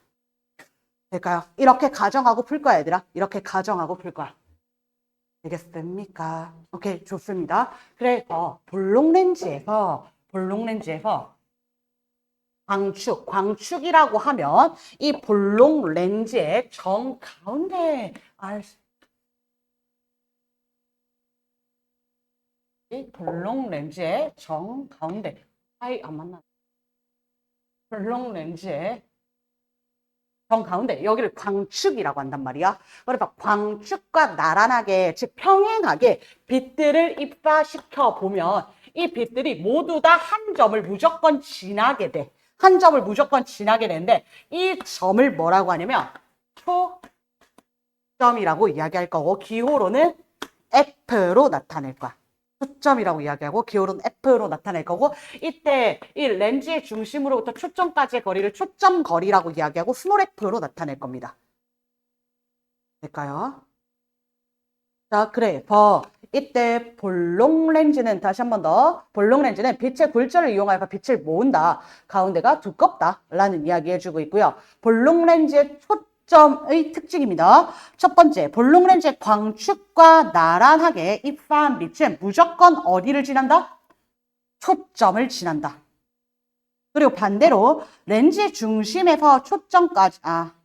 될까요? 이렇게 가정하고 풀 거야, 얘들아. 이렇게 가정하고 풀 거야. 되겠습니까? 오케이, 좋습니다. 그래서 볼록렌즈에서 광축이라고 하면 이 볼록렌즈의 정가운데 이 볼록렌즈의 정가운데 안 맞나? 볼록렌즈의 정가운데 여기를 광축이라고 한단 말이야. 그래서 광축과 나란하게 즉 평행하게 빛들을 입사시켜 보면 이 빛들이 모두 다 한 점을 무조건 지나게 돼. 한 점을 무조건 지나게 되는데 이 점을 뭐라고 하냐면 초점이라고 이야기할 거고 기호로는 F로 나타낼 거야. 초점이라고 이야기하고 기호로는 F로 나타낼 거고 이때 이 렌즈의 중심으로부터 초점까지의 거리를 초점 거리라고 이야기하고 스몰 F로 나타낼 겁니다. 될까요? 자, 그래서 이때 볼록렌즈는 다시 한 번 더 볼록렌즈는 빛의 굴절을 이용하여 빛을 모은다. 가운데가 두껍다 라는 이야기 해주고 있고요. 볼록렌즈의 초점의 특징입니다. 첫 번째, 볼록렌즈의 광축과 나란하게 입사한 빛은 무조건 어디를 지난다? 초점을 지난다. 그리고 반대로 렌즈의 중심에서 초점까지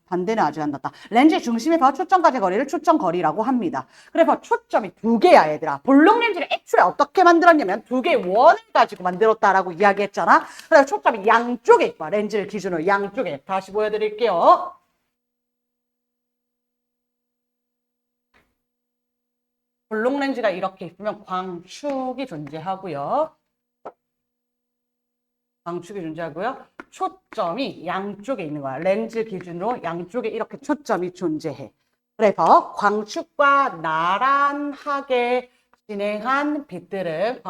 반대는 아직 안 났다. 렌즈의 중심에서 초점까지 거리를 초점거리라고 합니다. 그래서 초점이 두 개야, 얘들아. 볼록 렌즈를 애초에 어떻게 만들었냐면 두 개의 원을 가지고 만들었다라고 이야기했잖아. 그래서 초점이 양쪽에 있다. 렌즈를 기준으로 양쪽에. 다시 보여드릴게요. 볼록 렌즈가 이렇게 있으면 광축이 존재하고요. 초점이 양쪽에 있는 거야. 렌즈 기준으로 양쪽에 이렇게 초점이 존재해. 그래서 광축과 나란하게 진행한 빛들은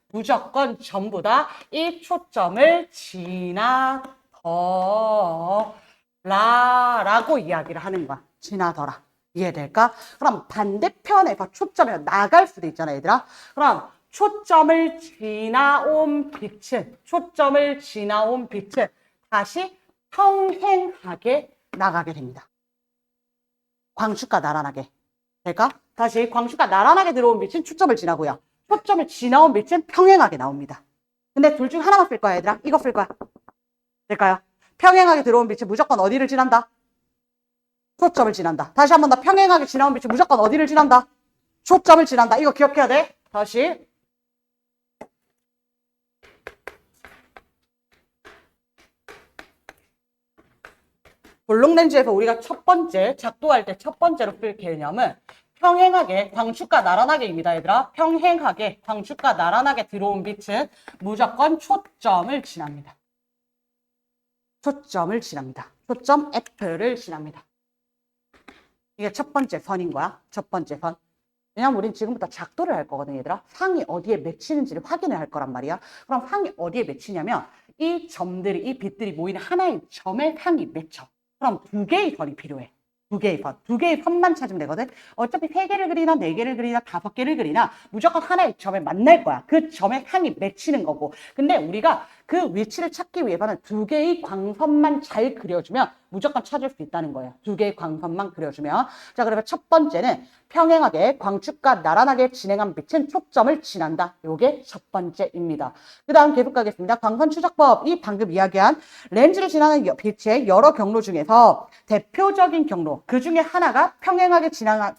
무조건 전부 다 이 초점을 지나더라라고 이야기를 하는 거야. 지나더라. 이해될까? 그럼 반대편에서 초점이 나갈 수도 있잖아, 얘들아. 그럼 초점을 지나온 빛은 다시 평행하게 나가게 됩니다. 광축과 나란하게. 될까? 다시 광축과 나란하게 들어온 빛은 초점을 지나고요. 초점을 지나온 빛은 평행하게 나옵니다. 근데 둘 중 하나만 쓸 거야, 얘들아. 이거 쓸 거야. 될까요? 평행하게 들어온 빛은 무조건 어디를 지난다? 초점을 지난다. 다시 한 번 더 평행하게 지나온 빛은 무조건 어디를 지난다? 초점을 지난다. 이거 기억해야 돼. 다시. 볼록렌즈에서 우리가 첫 번째, 작도할 때 첫 번째로 쓸 개념은 평행하게, 광축과 나란하게입니다, 얘들아. 평행하게, 광축과 나란하게 들어온 빛은 무조건 초점을 지납니다. 초점을 지납니다. 초점 F를 지납니다. 이게 첫 번째 선인 거야. 첫 번째 선. 왜냐면 우린 지금부터 작도를 할 거거든, 얘들아. 상이 어디에 맺히는지를 확인을 할 거란 말이야. 그럼 상이 어디에 맺히냐면 이 점들이, 이 빛들이 모이는 하나의 점에 상이 맺혀. 그럼 두 개의 선이 필요해. 두 개의 선. 두 개의 선만 찾으면 되거든. 어차피 세 개를 그리나 네 개를 그리나 다섯 개를 그리나 무조건 하나의 점에 만날 거야. 그 점에 상이 맺히는 거고. 근데 우리가 그 위치를 찾기 위해서는 두 개의 광선만 잘 그려주면 무조건 찾을 수 있다는 거예요. 두 개의 광선만 그려주면. 자, 그러면 첫 번째는 평행하게 광축과 나란하게 진행한 빛은 초점을 지난다. 요게 첫 번째입니다. 그 다음 계속 가겠습니다. 광선 추적법. 이 방금 이야기한 렌즈를 지나는 빛의 여러 경로 중에서 대표적인 경로, 그 중에 하나가 평행하게 진행한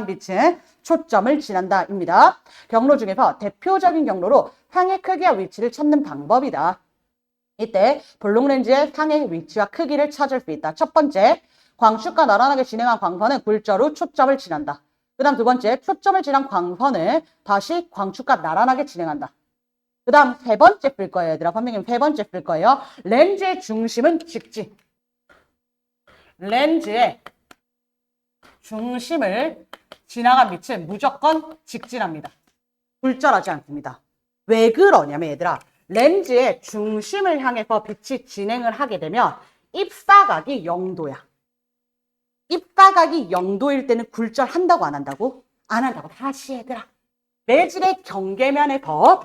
빛은 초점을 지난다입니다. 경로 중에서 대표적인 경로로 상의 크기와 위치를 찾는 방법이다. 이때 볼록렌즈의 상의 위치와 크기를 찾을 수 있다. 첫 번째, 광축과 나란하게 진행한 광선은 굴절후 초점을 지난다. 그 다음 두 번째, 초점을 지난 광선을 다시 광축과 나란하게 진행한다. 그 다음 세 번째 쓸 거예요, 얘들아. 선생님 세 번째 쓸 거예요. 렌즈의 중심은 직진. 렌즈의 중심을 지나간 빛은 무조건 직진합니다. 굴절하지 않습니다. 왜 그러냐면 얘들아, 렌즈의 중심을 향해서 빛이 진행을 하게 되면 입사각이 0도야. 입사각이 0도일 때는 굴절한다고 안 한다고? 안 한다고. 다시 얘들아. 매질의 경계면에서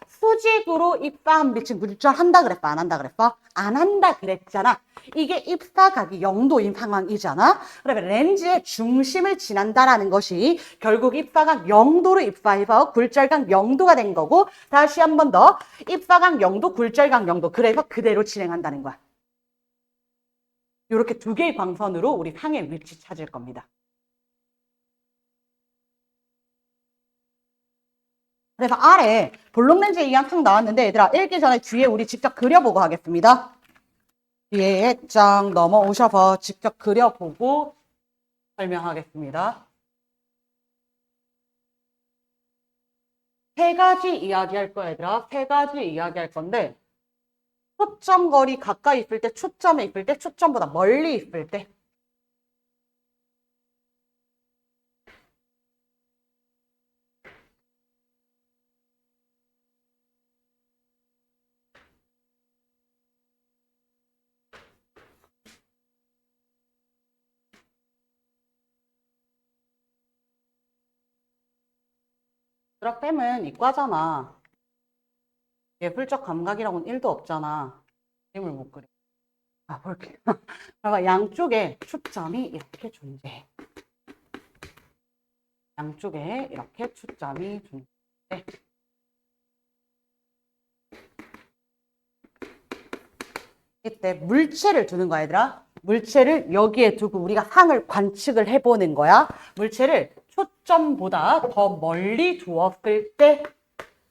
수직으로 입사한 빛은 굴절한다 그랬어? 안 한다 그랬어? 안 한다 그랬잖아. 이게 입사각이 0도인 상황이잖아. 그러면 렌즈의 중심을 지난다라는 것이 결국 입사각 0도로 입사해서 굴절각 0도가 된 거고, 다시 한 번 더 입사각 0도, 굴절각 0도. 그래서 그대로 진행한다는 거야. 이렇게 두 개의 광선으로 우리 상의 위치 찾을 겁니다. 그래서 아래 볼록렌즈에 의한 상 나왔는데 얘들아, 읽기 전에 뒤에 우리 직접 그려보고 하겠습니다. 뒤에 쫙 넘어오셔서 직접 그려보고 설명하겠습니다. 세 가지 이야기할 거야, 얘들아. 세 가지 이야기할 건데, 초점 거리 가까이 있을 때, 초점에 있을 때, 초점보다 멀리 있을 때. 드락쌤은 이과잖아. 예술적 감각이라고는 1도 없잖아. 그림을 못 그려. 아, 볼게. 그러니까 양쪽에 초점이 이렇게 존재해. 양쪽에 이렇게 초점이 존재해. 이때 물체를 두는 거야, 얘들아. 물체를 여기에 두고 우리가 상을 관측을 해보는 거야. 물체를 초점보다 더 멀리 두었을 때,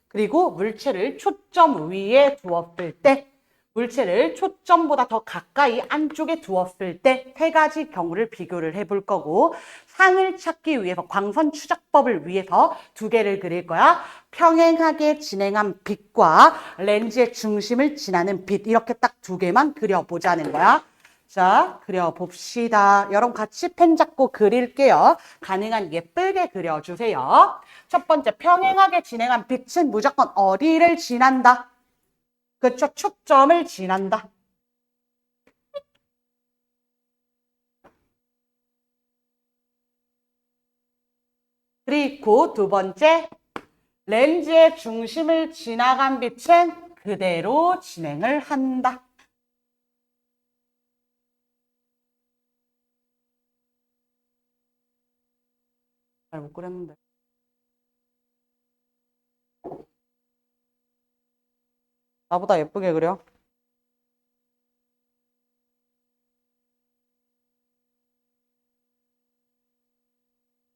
그리고 물체를 초점 위에 두었을 때, 물체를 초점보다 더 가까이 안쪽에 두었을 때 세 가지 경우를 비교를 해볼 거고, 상을 찾기 위해서 광선 추적법을 위해서 두 개를 그릴 거야. 평행하게 진행한 빛과 렌즈의 중심을 지나는 빛, 이렇게 딱 두 개만 그려보자는 거야. 자, 그려봅시다. 여러분 같이 펜 잡고 그릴게요. 가능한 예쁘게 그려주세요. 첫 번째, 평행하게 진행한 빛은 무조건 어디를 지난다? 그쵸? 초점을 지난다. 그리고 두 번째, 렌즈의 중심을 지나간 빛은 그대로 진행을 한다. 잘 못 그렸는데. 나보다 예쁘게 그려.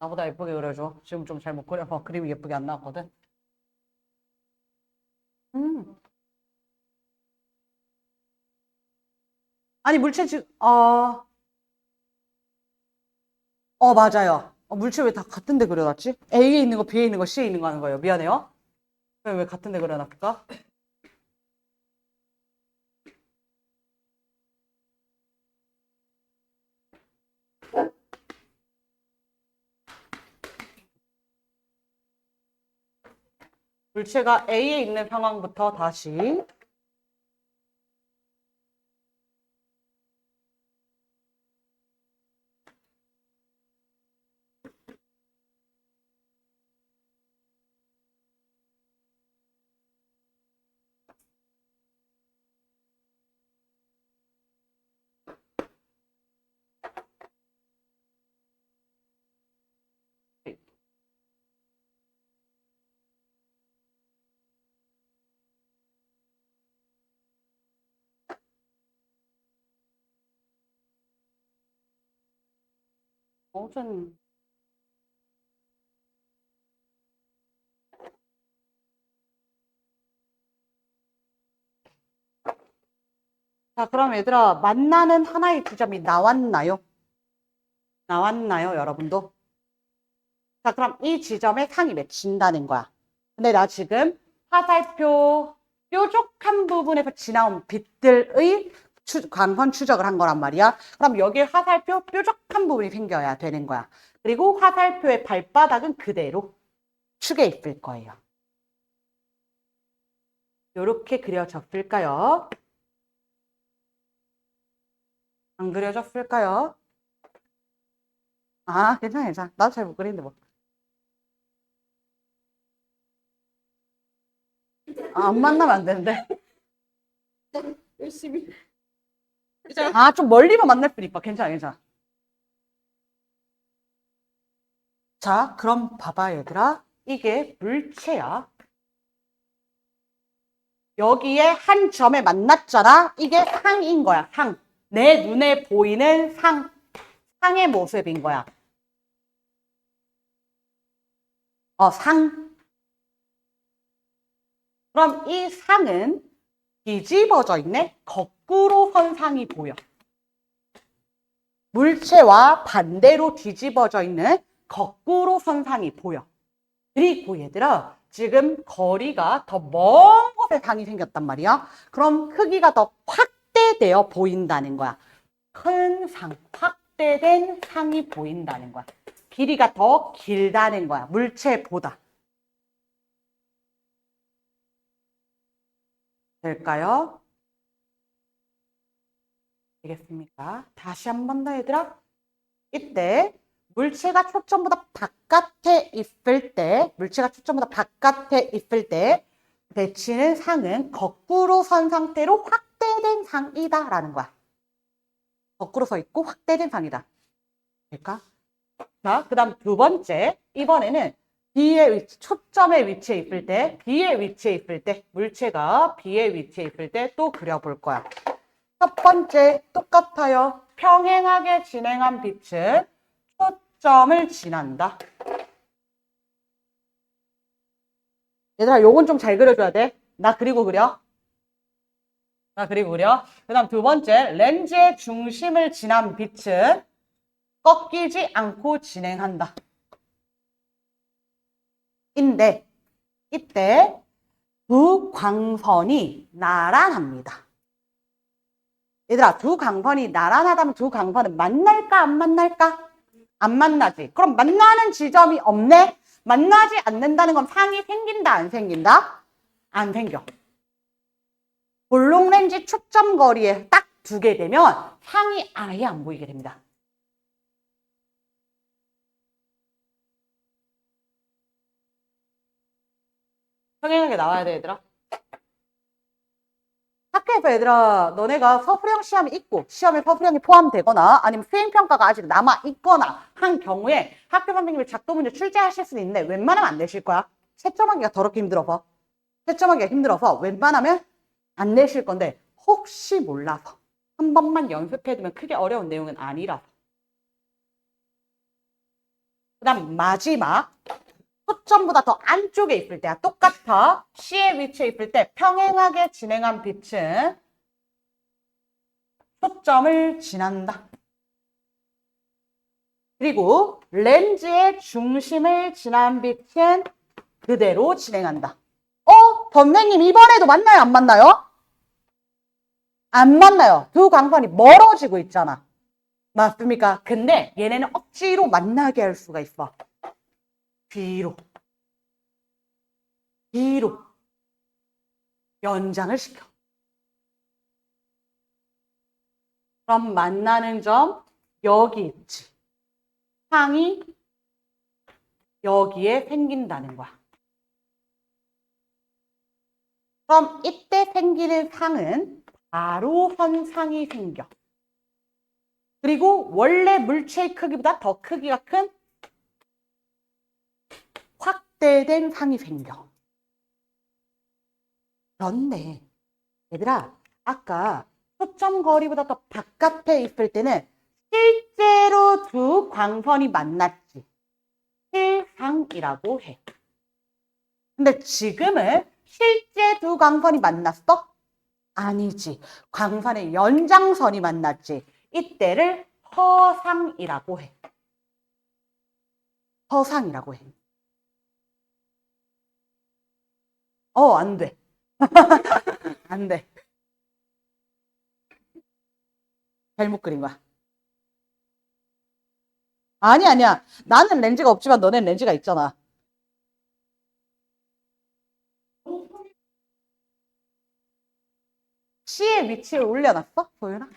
나보다 예쁘게 그려줘. 지금 좀 잘 못 그려서 그림이 예쁘게 안 나왔거든. 음. 아니, 물체 맞아요. 물체 왜 다 같은 데 그려놨지? A에 있는 거, B에 있는 거, C에 있는 거 하는 거예요. 미안해요. 왜 같은 데 그려놨을까? 물체가 A에 있는 상황부터 다시. 좀. 자, 그럼 얘들아, 만나는 하나의 지점이 나왔나요? 나왔나요, 여러분도? 자, 그럼 이 지점에 상이 맺힌다는 거야. 근데 나 지금 화살표 뾰족한 부분에서 지나온 빛들의 광선 추적을 한 거란 말이야. 그럼 여기에 화살표 뾰족한 부분이 생겨야 되는 거야. 그리고 화살표의 발바닥은 그대로 축에 있을 거예요. 이렇게 그려졌을까요? 안 그려졌을까요? 아, 괜찮아, 괜찮아. 나도 잘 못 그리는데 뭐. 아, 안 만나면 안 되는데. 열심히. 아, 좀 멀리만 만날 뿐이니까. 괜찮아, 괜찮아. 자, 그럼 봐봐, 얘들아. 이게 물체야. 여기에 한 점에 만났잖아. 이게 상인 거야, 상. 내 눈에 보이는 상의 모습인 거야. 상. 그럼 이 상은 뒤집어져 있네? 거꾸로 선 상이 보여. 물체와 반대로 뒤집어져 있는 거꾸로 선 상이 보여. 그리고 얘들아, 지금 거리가 더 먼 곳에 상이 생겼단 말이야. 그럼 크기가 더 확대되어 보인다는 거야. 큰 상, 확대된 상이 보인다는 거야. 길이가 더 길다는 거야. 물체보다. 될까요? 되겠습니까? 다시 한 번 더 얘들아. 이때 물체가 초점보다 바깥에 있을 때, 배치는 상은 거꾸로 선 상태로 확대된 상이다라는 거야. 거꾸로 서 있고 확대된 상이다. 될까? 자, 그 다음 두 번째. 이번에는 초점의 위치에 있을 때, 물체가 B의 위치에 있을 때 또 그려볼 거야. 첫 번째, 똑같아요. 평행하게 진행한 빛은 초점을 지난다. 얘들아, 요건 좀 잘 그려줘야 돼. 나 그리고 그려. 그 다음 두 번째, 렌즈의 중심을 지난 빛은 꺾이지 않고 진행한다. 인데, 이때 두 광선이 나란합니다. 얘들아, 두 광선이 나란하다면 두 광선은 만날까, 안 만날까? 안 만나지. 그럼 만나는 지점이 없네? 만나지 않는다는 건 상이 생긴다, 안 생긴다? 안 생겨. 볼록렌즈 초점 거리에 딱 두게 되면 상이 아예 안 보이게 됩니다. 평행하게 나와야 돼, 얘들아. 학교에서 얘들아, 너네가 서술형 시험이 있고 시험에 서술형이 포함되거나 아니면 수행평가가 아직 남아있거나 한 경우에 학교 선생님이 작도 문제 출제하실 수는 있는데 웬만하면 안 내실 거야. 채점하기가 더럽게 힘들어서. 웬만하면 안 내실 건데 혹시 몰라서 한 번만 연습해두면 크게 어려운 내용은 아니라서. 그 다음 마지막. 초점보다 더 안쪽에 있을 때야. 똑같아. C의 위치에 있을 때 평행하게 진행한 빛은 초점을 지난다. 그리고 렌즈의 중심을 지난 빛은 그대로 진행한다. 선생님 이번에도 만나요? 안 만나요? 안 만나요. 두 광선이 멀어지고 있잖아. 맞습니까? 근데 얘네는 억지로 만나게 할 수가 있어. 뒤로. 뒤로. 연장을 시켜. 그럼 만나는 점 여기 있지. 상이 여기에 생긴다는 거야. 그럼 이때 생기는 상은 바로 현상이 생겨. 그리고 원래 물체의 크기보다 더 크기가 큰 확대된 상이 생겨. 그런데 얘들아, 아까 초점 거리보다 더 바깥에 있을 때는 실제로 두 광선이 만났지. 실상이라고 해. 근데 지금은 실제 두 광선이 만났어? 아니지. 광선의 연장선이 만났지. 이때를 허상이라고 해. 허상이라고 해. 안 돼. 안 돼. 잘못 그린 거야. 아니야. 나는 렌즈가 없지만 너넨 렌즈가 있잖아. C의 위치를 올려놨어? 보여나?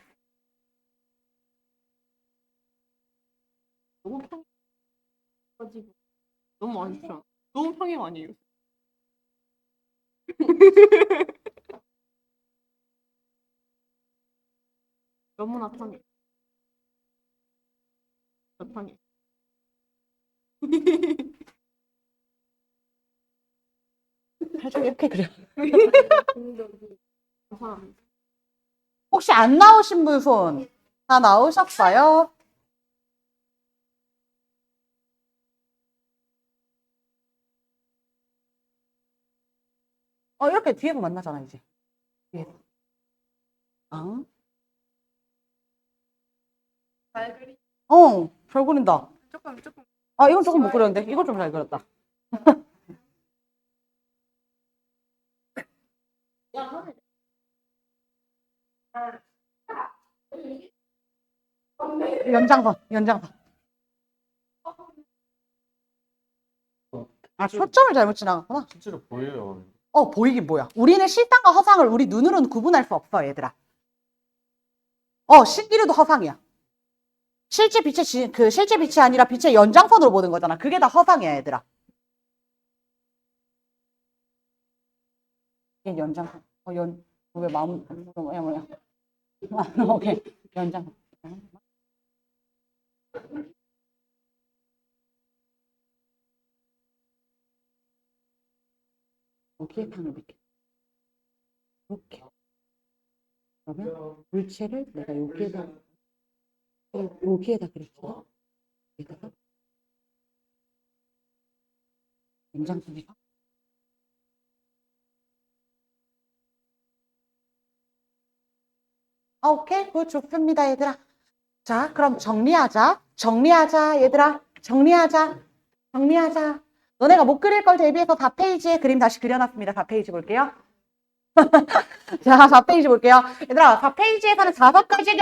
너무 평가지고 너무 안 좋아. 너무 평행 아니에요? 너무나 평행. 저 평행. 살짝 이렇게 그려. 감사합니다. 혹시 안 나오신 분 손? 다 나오셨어요? 이렇게 뒤에서 만나잖아, 이제. 뒤에서. 잘 그리. 잘 그린다. 조금. 이건 조금 못 그렸는데. 이거 좀 잘 그렸다. 연장선. 초점을 잘못 지나갔구나. 실제로 보여요. 보이긴 뭐야. 우리는 실상과 허상을 우리 눈으로는 구분할 수 없어, 얘들아. 신기루도 허상이야. 실제 빛이 아니라 빛의 연장선으로 보는 거잖아. 그게 다 허상이야, 얘들아. 이게 연장선. 왜 마음, 뭐야. 오케이. 연장선. 여기에 탕을 넣게. 이렇게. 그러면 물체를 내가 여기에다 그랬어. 여기다가 연장선에가 오케이. 그거 좋습니다, 얘들아. 자, 그럼 정리하자, 얘들아. 정리하자. 너네가 못 그릴 걸 대비해서 4페이지에 그림 다시 그려놨습니다. 4페이지 볼게요. 자, 4페이지 볼게요. 얘들아, 4페이지에서는 5가지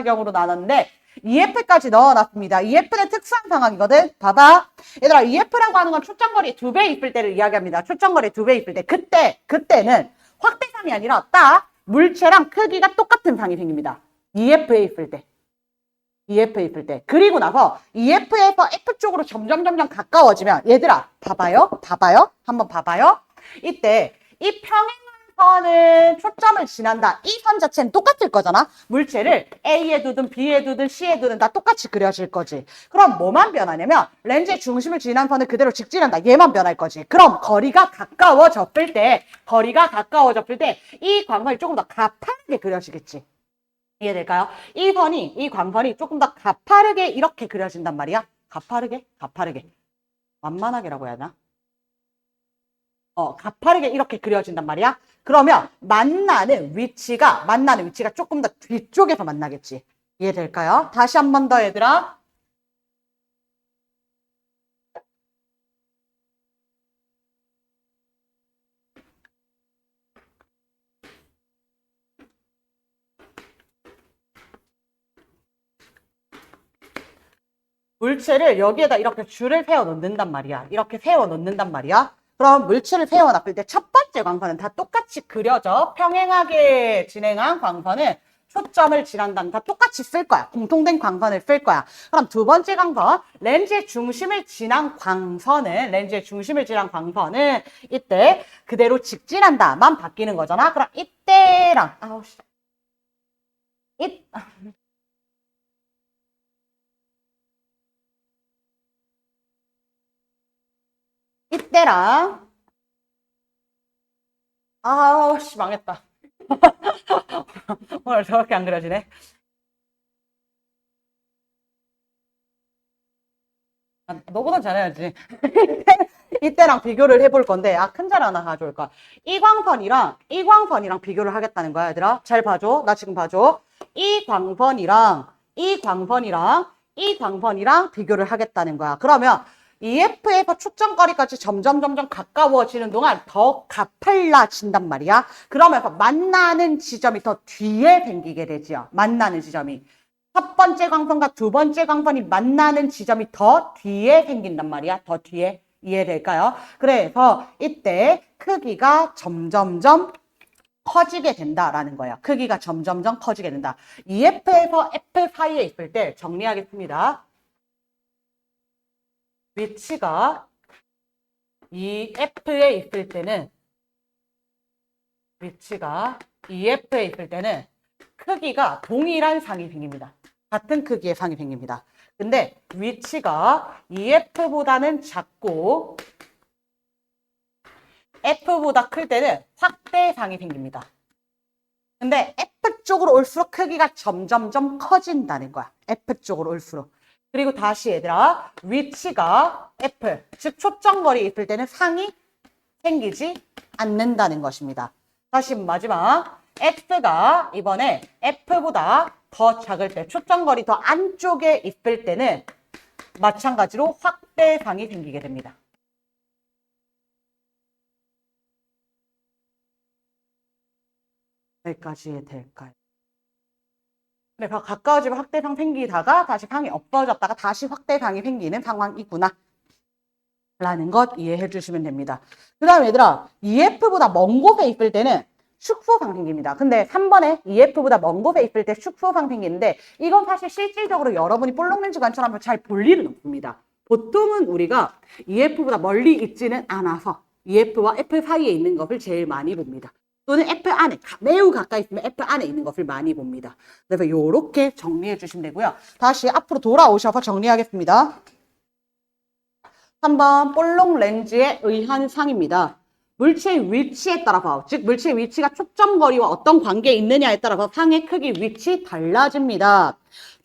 경우로 나눴는데, EF까지 넣어놨습니다. EF는 특수한 상황이거든. 봐봐. 얘들아, EF라고 하는 건 초점거리 2배 있을 때를 이야기합니다. 초점거리 2배 있을 때. 그때는 확대상이 아니라 딱 물체랑 크기가 똑같은 상이 생깁니다. EF에 있을 때. 그리고 나서 EF에서 F 쪽으로 점점 가까워지면 얘들아 봐봐요. 한번 봐봐요. 이때 이 평행선은 초점을 지난다. 이 선 자체는 똑같을 거잖아. 물체를 A에 두든 B에 두든 C에 두든 다 똑같이 그려질 거지. 그럼 뭐만 변하냐면 렌즈의 중심을 지난 선을 그대로 직진한다. 얘만 변할 거지. 그럼 거리가 가까워졌을 때 이 광선이 조금 더 가파르게 그려지겠지. 이해될까요? 이 광선이 조금 더 가파르게 이렇게 그려진단 말이야. 가파르게. 완만하게라고 해야 하나? 가파르게 이렇게 그려진단 말이야. 그러면 만나는 위치가 조금 더 뒤쪽에서 만나겠지. 이해될까요? 다시 한 번 더 얘들아. 물체를 여기에다 이렇게 줄을 세워 놓는단 말이야. 이렇게 세워 놓는단 말이야. 그럼 물체를 세워 놨을 때 첫 번째 광선은 다 똑같이 그려져. 평행하게 진행한 광선은 초점을 지난다는 다 똑같이 쓸 거야. 공통된 광선을 쓸 거야. 그럼 두 번째 광선, 렌즈의 중심을 지난 광선은 이때 그대로 직진한다만 바뀌는 거잖아. 그럼 이때랑 이때랑 아우씨 망했다. 오늘 저렇게 안 그려지네. 너보단 잘해야지. 이때랑 비교를 해볼 건데, 큰 자리 하나 가져올 거야. 이 광선이랑 비교를 하겠다는 거야, 얘들아. 잘 봐줘. 나 지금 봐줘. 이 광선이랑 비교를 하겠다는 거야. 그러면 EF에서 초점거리까지 점점 가까워지는 동안 더 가팔라진단 말이야. 그러면서 만나는 지점이 더 뒤에 생기게 되지요. 만나는 지점이. 첫 번째 광선과 두 번째 광선이 만나는 지점이 더 뒤에 생긴단 말이야. 더 뒤에. 이해될까요? 그래서 이때 크기가 점점점 커지게 된다라는 거예요. 크기가 점점점 커지게 된다. EF에서 F 사이에 있을 때 정리하겠습니다. 위치가 EF에 있을 때는 크기가 동일한 상이 생깁니다. 같은 크기의 상이 생깁니다. 근데 위치가 EF보다는 작고 F보다 클 때는 확대상이 생깁니다. 근데 F 쪽으로 올수록 크기가 점점점 커진다는 거야. F 쪽으로 올수록. 그리고 다시 얘들아, 위치가 F, 즉 초점거리에 있을 때는 상이 생기지 않는다는 것입니다. 다시 마지막, X가 이번에 F보다 더 작을 때, 초점거리 더 안쪽에 있을 때는 마찬가지로 확대상이 생기게 됩니다. 여기까지 될까요? 네, 가까워지면 확대상 생기다가 다시 상이 없어졌다가 다시 확대상이 생기는 상황이구나 라는 것 이해해 주시면 됩니다. 그 다음에 얘들아, EF보다 먼 곳에 있을 때는 축소상 생깁니다. 근데 3번에 EF보다 먼 곳에 있을 때 축소상 생기는데 이건 사실 실질적으로 여러분이 볼록렌즈 관찰하면 잘 볼 일은 없습니다. 보통은 우리가 EF보다 멀리 있지는 않아서 EF와 F 사이에 있는 것을 제일 많이 봅니다. 또는 F 안에, 매우 가까이 있으면 F 안에 있는 것을 많이 봅니다. 그래서 이렇게 정리해 주시면 되고요. 다시 앞으로 돌아오셔서 정리하겠습니다. 3번 볼록 렌즈에 의한 상입니다. 물체의 위치에 따라서, 즉 물체의 위치가 초점거리와 어떤 관계에 있느냐에 따라서 상의 크기, 위치 달라집니다.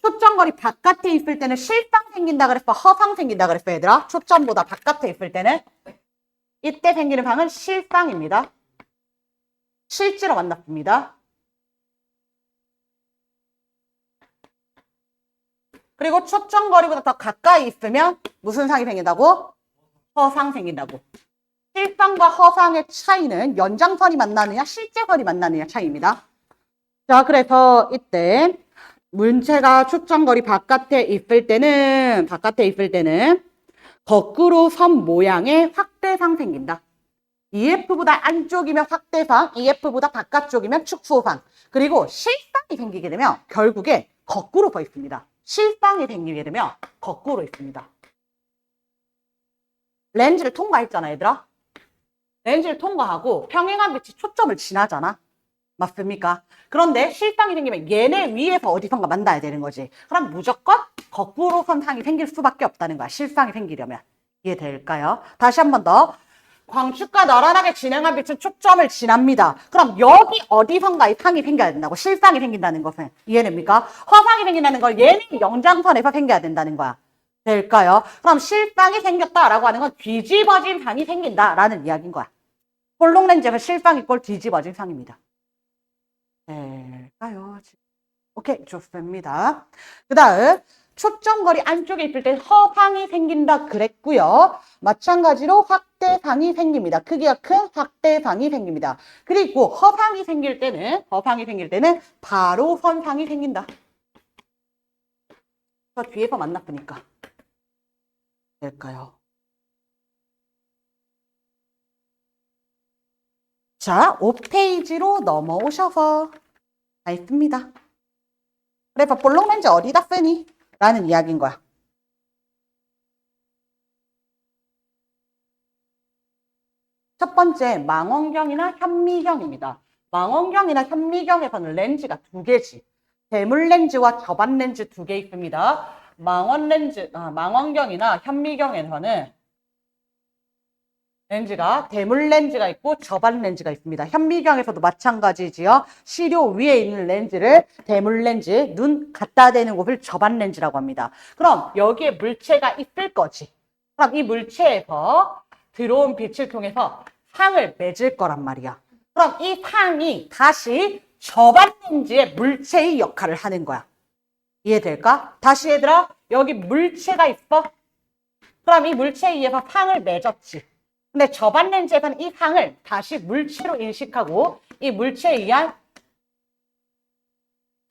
초점거리 바깥에 있을 때는 실상 생긴다 그랬어? 허상 생긴다 그랬어, 얘들아? 초점보다 바깥에 있을 때는? 이때 생기는 상은 실상입니다. 실제로 만났습니다. 그리고 초점거리보다 더 가까이 있으면 무슨 상이 생긴다고? 허상 생긴다고. 실상과 허상의 차이는 연장선이 만나느냐 실제선이 만나느냐 차이입니다. 자, 그래서 이때 물체가 초점거리 바깥에 있을 때는 거꾸로 선 모양의 확대상 생긴다. EF보다 안쪽이면 확대상, EF보다 바깥쪽이면 축소상. 그리고 실상이 생기게 되면 결국에 거꾸로 서 있습니다. 실상이 생기게 되면 거꾸로 있습니다. 렌즈를 통과했잖아, 얘들아. 렌즈를 통과하고 평행한 빛이 초점을 지나잖아. 맞습니까? 그런데 실상이 생기면 얘네 위에서 어디선가 만나야 되는 거지. 그럼 무조건 거꾸로 선상이 생길 수밖에 없다는 거야. 실상이 생기려면. 이해될까요? 다시 한 번 더. 광축과 나란하게 진행한 빛은 초점을 지납니다. 그럼 여기 어디선가에 상이 생겨야 된다고. 실상이 생긴다는 것은. 이해됩니까? 허상이 생긴다는 걸 얘네 연장선에서 생겨야 된다는 거야. 될까요? 그럼 실상이 생겼다라고 하는 건 뒤집어진 상이 생긴다라는 이야기인 거야. 볼록 렌즈가 실방 이꼴 뒤집어진 상입니다. 될까요? 오케이, 좋습니다. 그 다음, 초점거리 안쪽에 있을 때 허상이 생긴다 그랬고요. 마찬가지로 확대상이 생깁니다. 크기가 큰 확대상이 생깁니다. 그리고 허상이 생길 때는 바로 선상이 생긴다. 저 뒤에서 만났으니까. 될까요? 자, 5페이지로 넘어오셔서 다 있습니다. 그래서 볼록 렌즈 어디다 쓰니? 라는 이야기인 거야. 첫 번째, 망원경이나 현미경입니다. 망원경이나 현미경에서는 렌즈가 두 개지. 대물 렌즈와 저반 렌즈 두 개 있습니다. 망원경이나 현미경에서는 렌즈가 대물 렌즈가 있고 저반 렌즈가 있습니다. 현미경에서도 마찬가지지요. 시료 위에 있는 렌즈를 대물 렌즈, 눈 갖다 대는 곳을 저반 렌즈라고 합니다. 그럼 여기에 물체가 있을 거지. 그럼 이 물체에서 들어온 빛을 통해서 상을 맺을 거란 말이야. 그럼 이 상이 다시 저반 렌즈의 물체의 역할을 하는 거야. 이해될까? 다시 얘들아, 여기 물체가 있어. 그럼 이 물체에 의해서 상을 맺었지. 근데 저반 렌즈에서는 이 상을 다시 물체로 인식하고 이 물체에 의한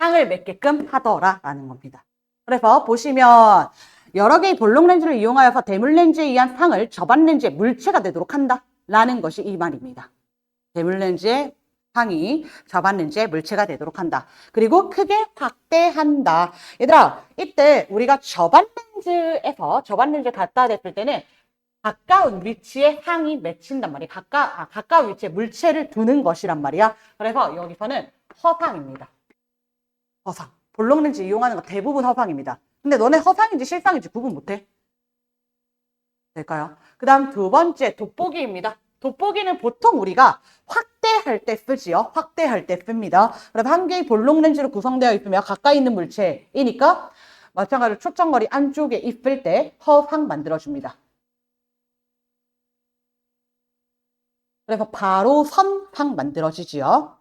상을 맺게끔 하더라라는 겁니다. 그래서 보시면 여러 개의 볼록 렌즈를 이용하여서 대물 렌즈에 의한 상을 저반 렌즈의 물체가 되도록 한다라는 것이 이 말입니다. 대물 렌즈의 상이 저반 렌즈의 물체가 되도록 한다. 그리고 크게 확대한다. 얘들아, 이때 우리가 저반 렌즈 갖다 댔을 때는 가까운 위치에 상이 맺힌단 말이야. 가까운 위치에 물체를 두는 것이란 말이야. 그래서 여기서는 허상입니다. 허상. 볼록 렌즈 이용하는 거 대부분 허상입니다. 근데 너네 허상인지 실상인지 구분 못해? 될까요? 그 다음 두 번째, 돋보기입니다. 돋보기는 보통 우리가 확대할 때 쓰지요. 확대할 때 씁니다. 그래서 한 개의 볼록 렌즈로 구성되어 있으며 가까이 있는 물체이니까 마찬가지로 초점거리 안쪽에 있을 때 허상 만들어줍니다. 그래서 바로 선상 만들어지지요.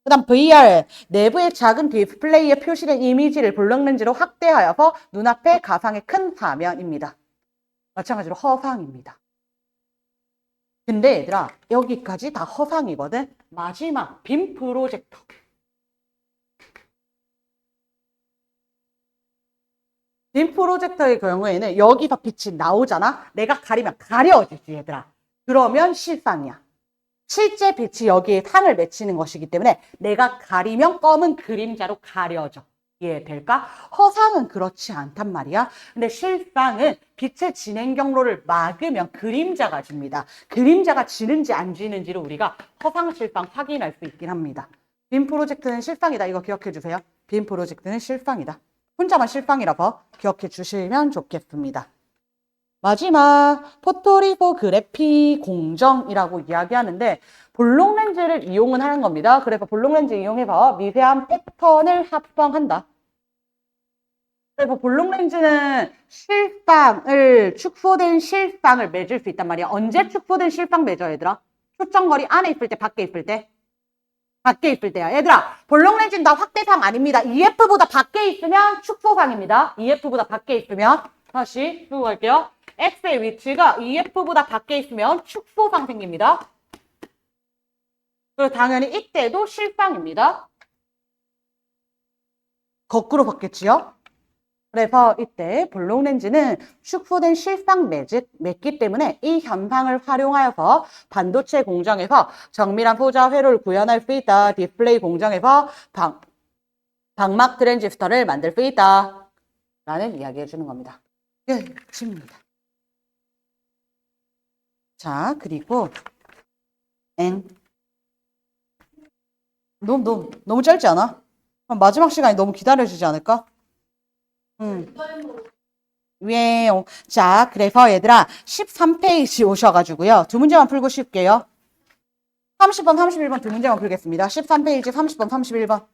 그 다음 VR, 내부의 작은 디스플레이에 표시된 이미지를 볼록 렌즈로 확대하여서 눈앞의 가상의 큰 화면입니다. 마찬가지로 허상입니다. 근데 얘들아, 여기까지 다 허상이거든. 마지막 빔 프로젝터. 빔 프로젝터의 경우에는 여기서 빛이 나오잖아. 내가 가리면 가려지지 얘들아. 그러면 실상이야. 실제 빛이 여기에 상을 맺히는 것이기 때문에 내가 가리면 검은 그림자로 가려져. 이해될까? 허상은 그렇지 않단 말이야. 근데 실상은 빛의 진행 경로를 막으면 그림자가 집니다. 그림자가 지는지 안 지는지를 우리가 허상, 실상 확인할 수 있긴 합니다. 빔 프로젝트는 실상이다. 이거 기억해 주세요. 빔 프로젝트는 실상이다. 혼자만 실상이라서 기억해 주시면 좋겠습니다. 마지막 포토리포그래피 공정이라고 이야기하는데 볼록 렌즈를 이용은 하는 겁니다. 그래서 볼록 렌즈 이용해서 미세한 패턴을 합성한다. 그래서 볼록 렌즈는 축소된 실상을 맺을 수 있단 말이야. 언제 축소된 실상 맺어 얘들아? 초점거리 안에 있을 때, 밖에 있을 때? 밖에 있을 때야. 얘들아, 볼록 렌즈는 다 확대상 아닙니다. EF보다 밖에 있으면 축소상입니다. EF보다 밖에 있으면 다시 쓰고 갈게요. X의 위치가 EF보다 밖에 있으면 축소상 생깁니다. 그리고 당연히 이때도 실상입니다. 거꾸로 바뀌었지요? 그래서 이때 볼록 렌즈는 축소된 실상 맺기 때문에 이 현상을 활용하여서 반도체 공정에서 정밀한 포자 회로를 구현할 수 있다. 디스플레이 공정에서 방막 트랜지스터를 만들 수 있다. 라는 이야기 해주는 겁니다. 끝입니다. 자, 그리고 너무 짧지 않아? 마지막 시간이 너무 기다려주지 않을까? 자, 그래서 얘들아 13페이지 오셔가지고요. 두 문제만 풀고 쉴게요. 30번, 31번 두 문제만 풀겠습니다. 13페이지 30번, 31번.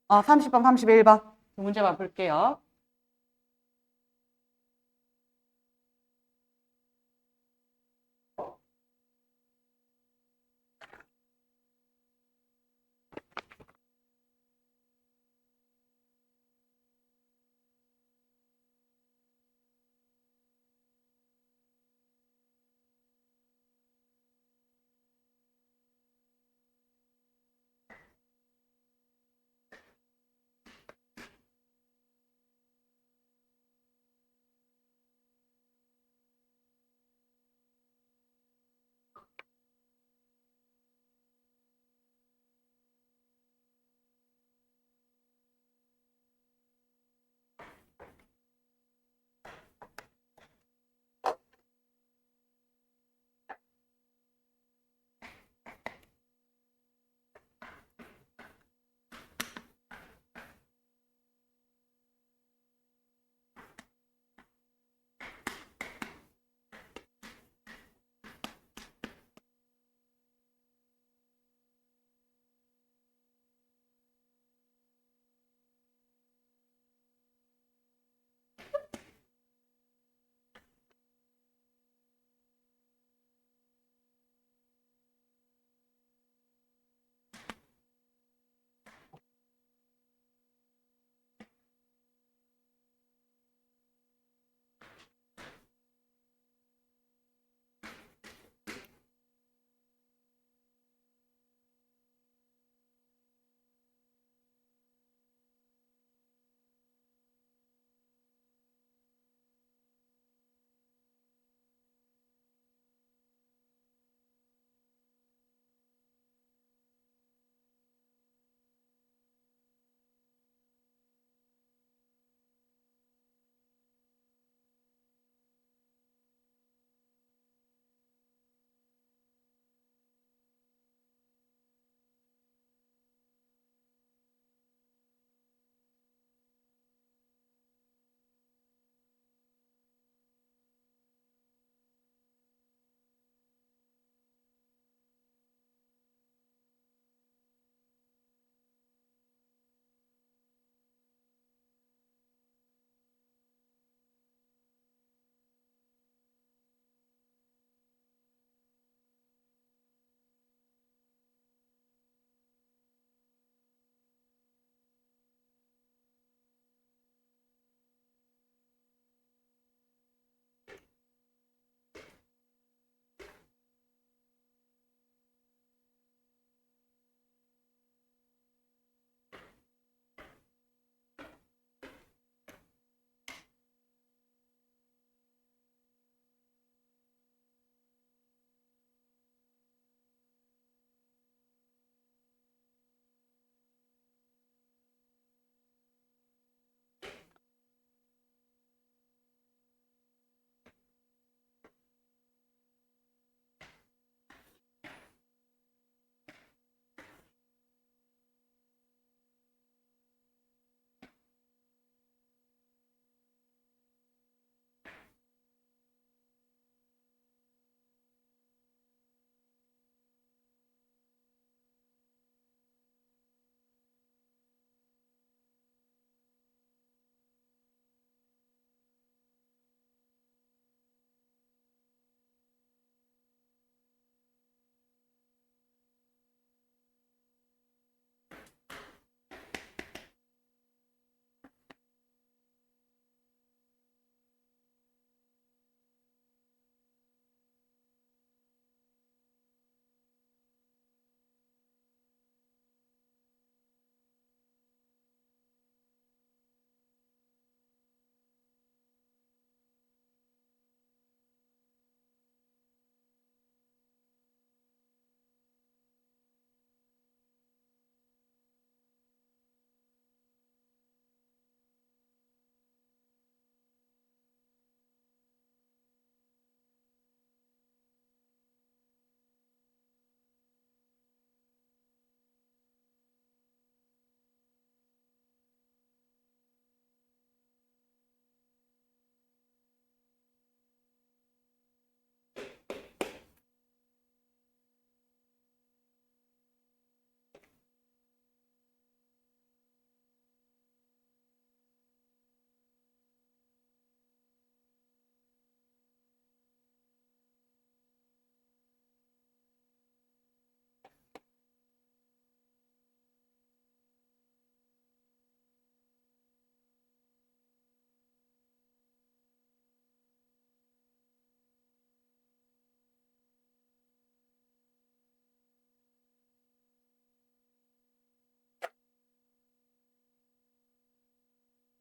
30번, 31번 두 문제만 풀게요.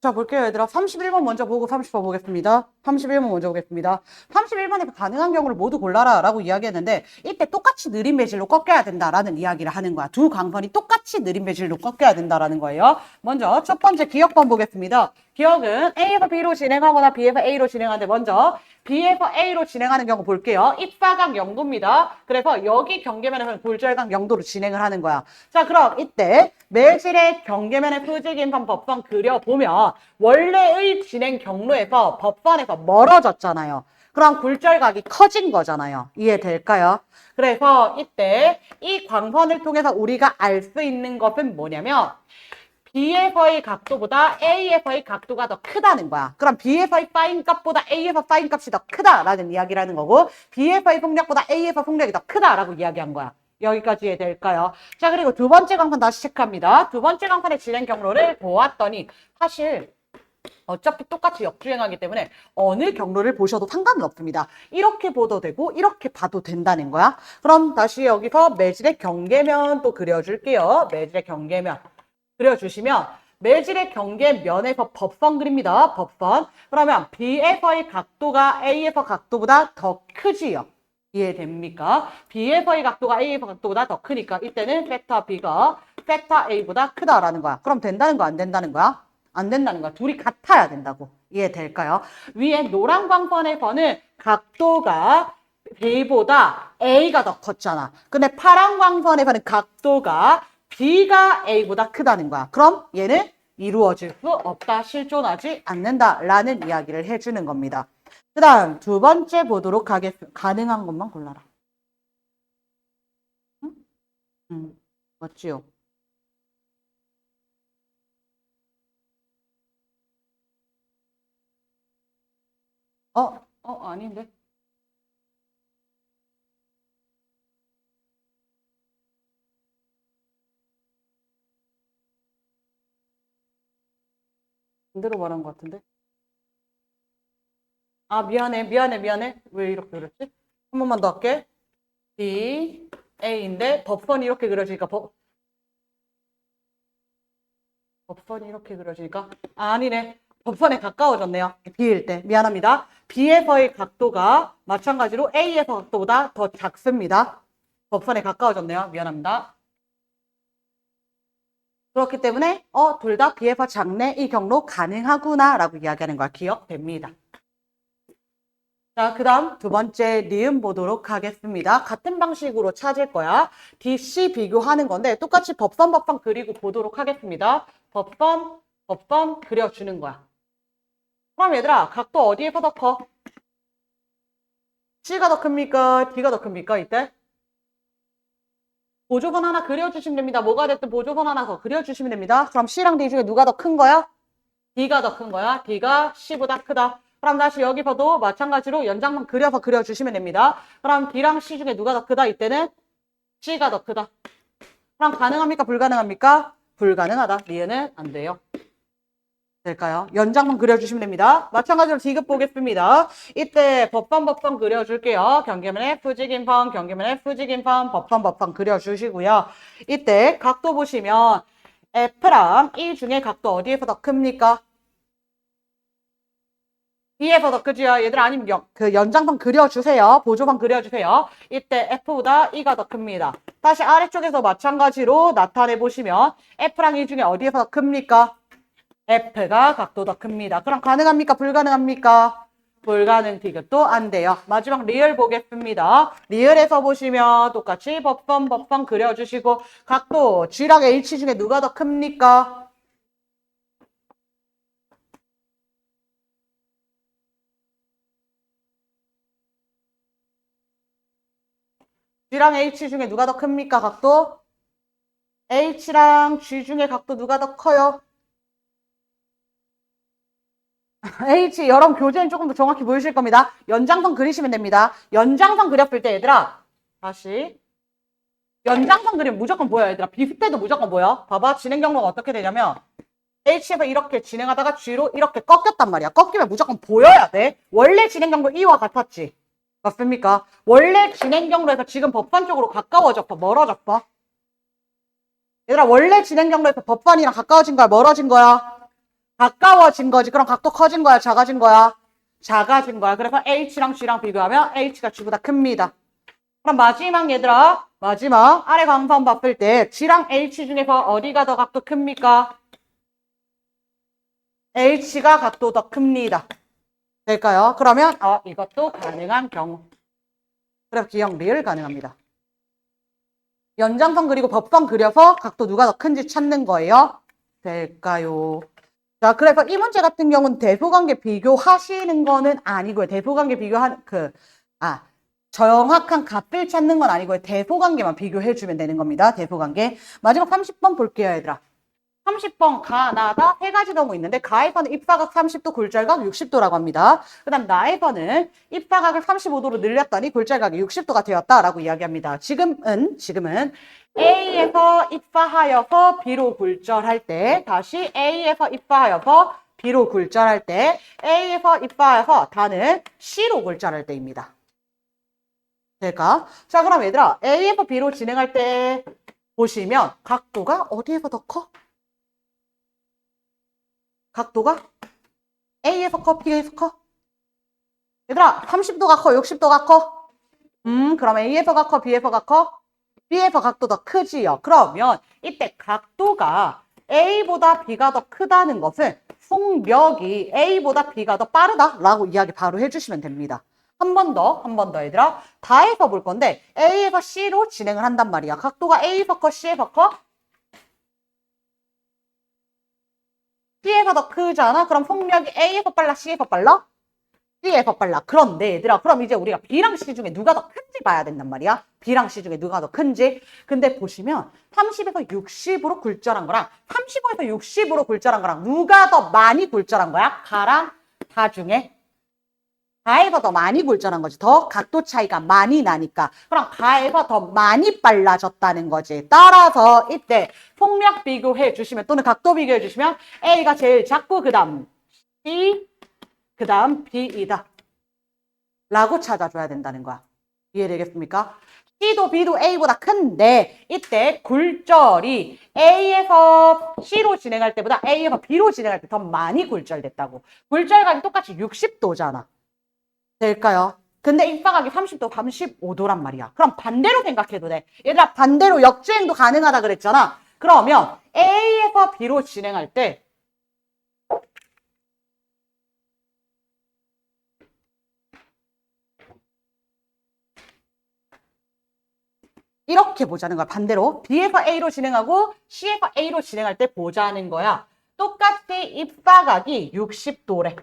자, 볼게요, 얘들아. 31번 먼저 보고 30번 보겠습니다. 31번 먼저 보겠습니다. 31번에 가능한 경우를 모두 골라라 라고 이야기했는데 이때 똑같이 느린 배질로 꺾여야 된다라는 이야기를 하는 거야. 두 강선이 똑같이 느린 배질로 꺾여야 된다라는 거예요. 먼저 첫 번째 기억번 보겠습니다. 기억은 A에서 B로 진행하거나 B에서 A로 진행하는데 먼저 B에서 A로 진행하는 경우 볼게요. 입사각 0도입니다. 그래서 여기 경계면에서는 골절각 0도로 진행을 하는 거야. 자, 그럼 이때 매질의 경계면의 수직인선 법선 그려보면 원래의 진행 경로에서 법선에서 멀어졌잖아요. 그럼 굴절각이 커진 거잖아요. 이해될까요? 그래서 이때 이 광선을 통해서 우리가 알 수 있는 것은 뭐냐면 B에서의 각도보다 A에서의 각도가 더 크다는 거야. 그럼 B에서의 사인 값보다 A에서 사인 값이 더 크다라는 이야기라는 거고 B에서의 속력보다 A에서 속력이 더 크다라고 이야기한 거야. 여기까지 이해될까요? 자, 그리고 두 번째 강판 다시 체크합니다. 두 번째 강판의 진행 경로를 보았더니 사실 어차피 똑같이 역주행하기 때문에 어느 경로를 보셔도 상관은 없습니다. 이렇게 보도 되고 이렇게 봐도 된다는 거야. 그럼 다시 여기서 매질의 경계면 또 그려줄게요. 매질의 경계면 그려주시면 매질의 경계면에서 법선 그립니다. 법선. 그러면 B에서의 각도가 A에서 각도보다 더 크지요. 이해됩니까? B에서의 각도가 A에서 각도보다 더 크니까 이때는 세타 B가 세타 A보다 크다라는 거야. 그럼 된다는 거야? 안 된다는 거야? 안 된다는 거야. 둘이 같아야 된다고. 이해될까요? 위에 노란 광선에서는 각도가 B보다 A가 더 컸잖아. 근데 파란 광선에서는 각도가 B가 A보다 크다는 거야. 그럼 얘는 이루어질 수 없다, 실존하지 않는다라는 이야기를 해주는 겁니다. 그 다음 두 번째 보도록 하겠습니다. 가능한 것만 골라라. 맞지요? 아닌데. 반대로 말한 것 같은데. 아, 미안해. 왜 이렇게 그랬지? 한 번만 더 할게. B, A인데 법선이 이렇게 그려지니까 법선이 이렇게 그려지니까 아니네. 법선에 가까워졌네요. B일 때. 미안합니다. B에서의 각도가 마찬가지로 A에서 각도보다 더 작습니다. 법선에 가까워졌네요. 미안합니다. 그렇기 때문에 둘 다 B에서 작네. 이 경로 가능하구나 라고 이야기하는 거야. 기억됩니다. 자, 그 다음 두 번째 니은 보도록 하겠습니다. 같은 방식으로 찾을 거야. DC 비교하는 건데 똑같이 법선 그리고 보도록 하겠습니다. 법선 그려주는 거야. 그럼 얘들아, 각도 어디에서 더 커? C가 더 큽니까? D가 더 큽니까? 이때? 보조선 하나 그려주시면 됩니다. 뭐가 됐든 보조선 하나 더 그려주시면 됩니다. 그럼 C랑 D 중에 누가 더 큰 거야? D가 더 큰 거야. D가 C보다 크다. 그럼 다시 여기서도 마찬가지로 연장만 그려서 그려주시면 됩니다. 그럼 D랑 C 중에 누가 더 크다? 이때는 C가 더 크다. 그럼 가능합니까? 불가능합니까? 불가능하다. 리은은 안 돼요. 될까요? 연장만 그려주시면 됩니다. 마찬가지로 D급 보겠습니다. 이때 법선 그려줄게요. 경계면에 fu지긴선, 경계면에 fu지긴선, 법선 그려주시고요. 이때 각도 보시면 F랑 E 중에 각도 어디에서 더 큽니까? E에서 더 크지요? 얘들 아니면 그 연장선 그려주세요. 보조선 그려주세요. 이때 F보다 E가 더 큽니다. 다시 아래쪽에서 마찬가지로 나타내 보시면 F랑 E 중에 어디에서 더 큽니까? F가 각도 더 큽니다. 그럼 가능합니까? 불가능합니까? 불가능 디귿도 안 돼요. 마지막 리을 보겠습니다. 리을에서 보시면 똑같이 법선 그려주시고 각도 G랑 H 중에 누가 더 큽니까? G랑 H 중에 누가 더 큽니까? 각도? H랑 G 중에 각도 누가 더 커요? H, 여러분 교재는 조금 더 정확히 보이실 겁니다. 연장선 그리시면 됩니다. 연장선 그렸을 때 얘들아 다시 연장선 그리면 무조건 보여 얘들아. 비슷해도 무조건 보여. 봐봐 진행 경로가 어떻게 되냐면 H에서 이렇게 진행하다가 G로 이렇게 꺾였단 말이야. 꺾이면 무조건 보여야 돼. 원래 진행 경로 E와 같았지. 맞습니까? 원래 진행 경로에서 지금 법선 쪽으로 가까워졌어? 멀어졌어? 얘들아 원래 진행 경로에서 법선이랑 가까워진 거야? 멀어진 거야? 가까워진 거지. 그럼 각도 커진 거야, 작아진 거야? 작아진 거야. 그래서 H랑 G랑 비교하면 H가 G보다 큽니다. 그럼 마지막 얘들아, 마지막 아래 강선 봤을 때 G랑 H 중에서 어디가 더 각도 큽니까? H가 각도 더 큽니다. 될까요? 그러면 이것도 가능한 경우. 그래서 기억 리을 가능합니다. 연장선 그리고 법선 그려서 각도 누가 더 큰지 찾는 거예요. 될까요? 자, 그래서 이 문제 같은 경우는 대소관계 비교하시는 거는 아니고요. 대소관계 비교하는 정확한 값을 찾는 건 아니고요. 대소관계만 비교해주면 되는 겁니다. 대소관계. 마지막 30번 볼게요, 얘들아. 30번 가, 나다 세 가지 너무 있는데 가에서는 입사각 30도, 굴절각 60도라고 합니다. 그 다음 나에서는 입사각을 35도로 늘렸더니 굴절각이 60도가 되었다라고 이야기합니다. 지금은 A에서 입사하여서 B로 굴절할 때 다시 A에서 입사하여서 B로 굴절할 때 A에서 입사하여서 다는 C로 굴절할 때입니다. 될까? 자, 그럼 얘들아 A에서 B로 진행할 때 보시면 각도가 어디에서 더 커? 각도가 A에서 커, B에서 커? 얘들아, 30도가 커, 60도가 커? 그럼 A에서가 커, B에서가 커? B에서 각도 더 크지요. 그러면 이때 각도가 A보다 B가 더 크다는 것은 속력이 A보다 B가 더 빠르다라고 이야기 바로 해주시면 됩니다. 한 번 더 얘들아. 다해서 볼 건데 A에서 C로 진행을 한단 말이야. 각도가 A에서 커, C에서 커? C에서 더 크잖아? 그럼 속력이 A에서 빨라, C에서 빨라? C에서 빨라. 그런데 얘들아, 그럼 이제 우리가 B랑 C 중에 누가 더 큰지 봐야 된단 말이야. B랑 C 중에 누가 더 큰지. 근데 보시면 30에서 60으로 굴절한 거랑 35에서 60으로 굴절한 거랑 누가 더 많이 굴절한 거야? 가랑 다 중에 가에서 더 많이 굴절한 거지. 더 각도 차이가 많이 나니까. 그럼 가에서 더 많이 빨라졌다는 거지. 따라서 이때 속력 비교해 주시면 또는 각도 비교해 주시면 A가 제일 작고 그 다음 C, 그 다음 B이다. 라고 찾아줘야 된다는 거야. 이해되겠습니까? C도 B도 A보다 큰데 이때 굴절이 A에서 C로 진행할 때보다 A에서 B로 진행할 때 더 많이 굴절됐다고. 굴절각이 똑같이 60도잖아. 될까요? 근데 입사각이 30도, 35도란 말이야. 그럼 반대로 생각해도 돼. 얘들아, 반대로 역주행도 가능하다 그랬잖아. 그러면 A에서 B로 진행할 때 이렇게 보자는 거야. 반대로 B에서 A로 진행하고 C에서 A로 진행할 때 보자는 거야. 똑같이 입사각이 60도래.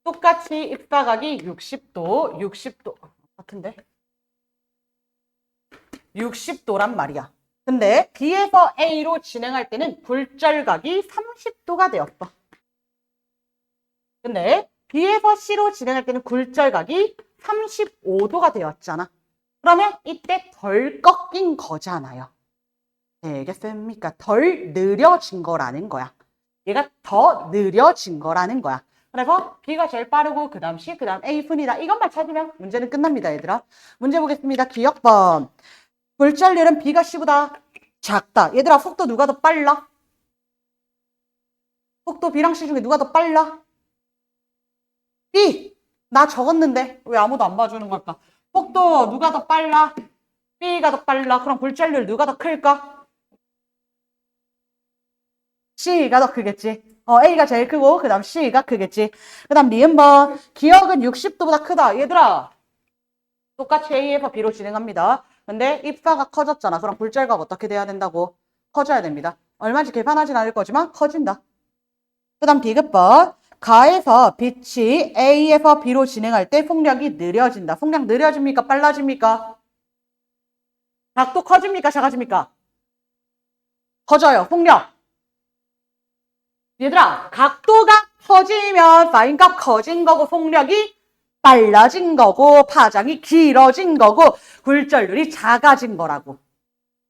똑같이 입사각이 60도 같은데? 60도란 말이야. 근데 B에서 A로 진행할 때는 굴절각이 30도가 되었어. 근데 B에서 C로 진행할 때는 굴절각이 35도가 되었잖아. 그러면 이때 덜 꺾인 거잖아요. 되겠습니까? 덜 느려진 거라는 거야. 얘가 더 느려진 거라는 거야. 그래서 B가 제일 빠르고 그 다음 C, 그 다음 A 순이다. 이것만 찾으면 문제는 끝납니다, 얘들아. 문제 보겠습니다. 기억번. 굴절률은 B가 C보다 작다. 얘들아, 속도 누가 더 빨라? 속도 B랑 C 중에 누가 더 빨라? B! 나 적었는데 왜 아무도 안 봐주는 걸까? 속도 누가 더 빨라? B가 더 빨라. 그럼 굴절률 누가 더 클까? C가 더 크겠지. A가 제일 크고 그 다음 C가 크겠지. 그 다음 리은번. 기억은 60도보다 크다. 얘들아, 똑같이 A에서 B로 진행합니다. 근데 입사가 커졌잖아. 그럼 굴절각 어떻게 돼야 된다고? 커져야 됩니다. 얼마인지 계산하진 않을 거지만 커진다. 그 다음 디귿번. 가에서 빛이 A에서 B로 진행할 때 속력이 느려진다. 속력 느려집니까? 빨라집니까? 각도 커집니까? 작아집니까? 커져요. 속력. 얘들아, 각도가 커지면 사인값 커진 거고 속력이 빨라진 거고 파장이 길어진 거고 굴절률이 작아진 거라고.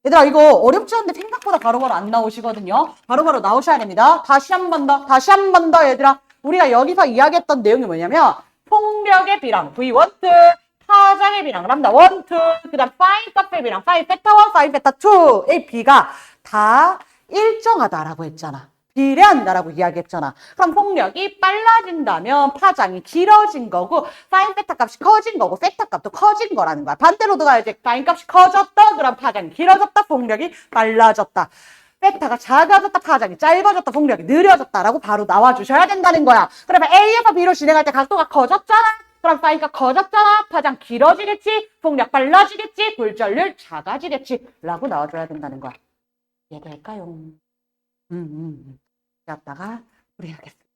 얘들아, 이거 어렵지 않은데 생각보다 바로바로 안 나오시거든요. 바로바로 나오셔야 됩니다. 다시 한 번 더 얘들아. 우리가 여기서 이야기했던 내용이 뭐냐면 속력의 B랑 V12, 파장의 B랑 람다 1, 2, 그 다음 파인 값의 B랑 파인 팩터 1, 파인 팩터 2의 B가 다 일정하다라고 했잖아. 비례한다라고 이야기했잖아. 그럼 속력이 빨라진다면 파장이 길어진 거고 사인 세타 값이 커진 거고 세타 값도 커진 거라는 거야. 반대로도 가야지. 사인 값이 커졌다. 그럼 파장이 길어졌다. 속력이 빨라졌다. 세타가 작아졌다. 파장이 짧아졌다. 속력이 느려졌다라고 바로 나와주셔야 된다는 거야. 그러면 A에서 B로 진행할 때 각도가 커졌잖아. 그럼 사이가 커졌잖아. 파장 길어지겠지. 속력 빨라지겠지. 굴절률 작아지겠지. 라고 나와줘야 된다는 거야. 이해될까요? 였다가 우리 하겠습니다.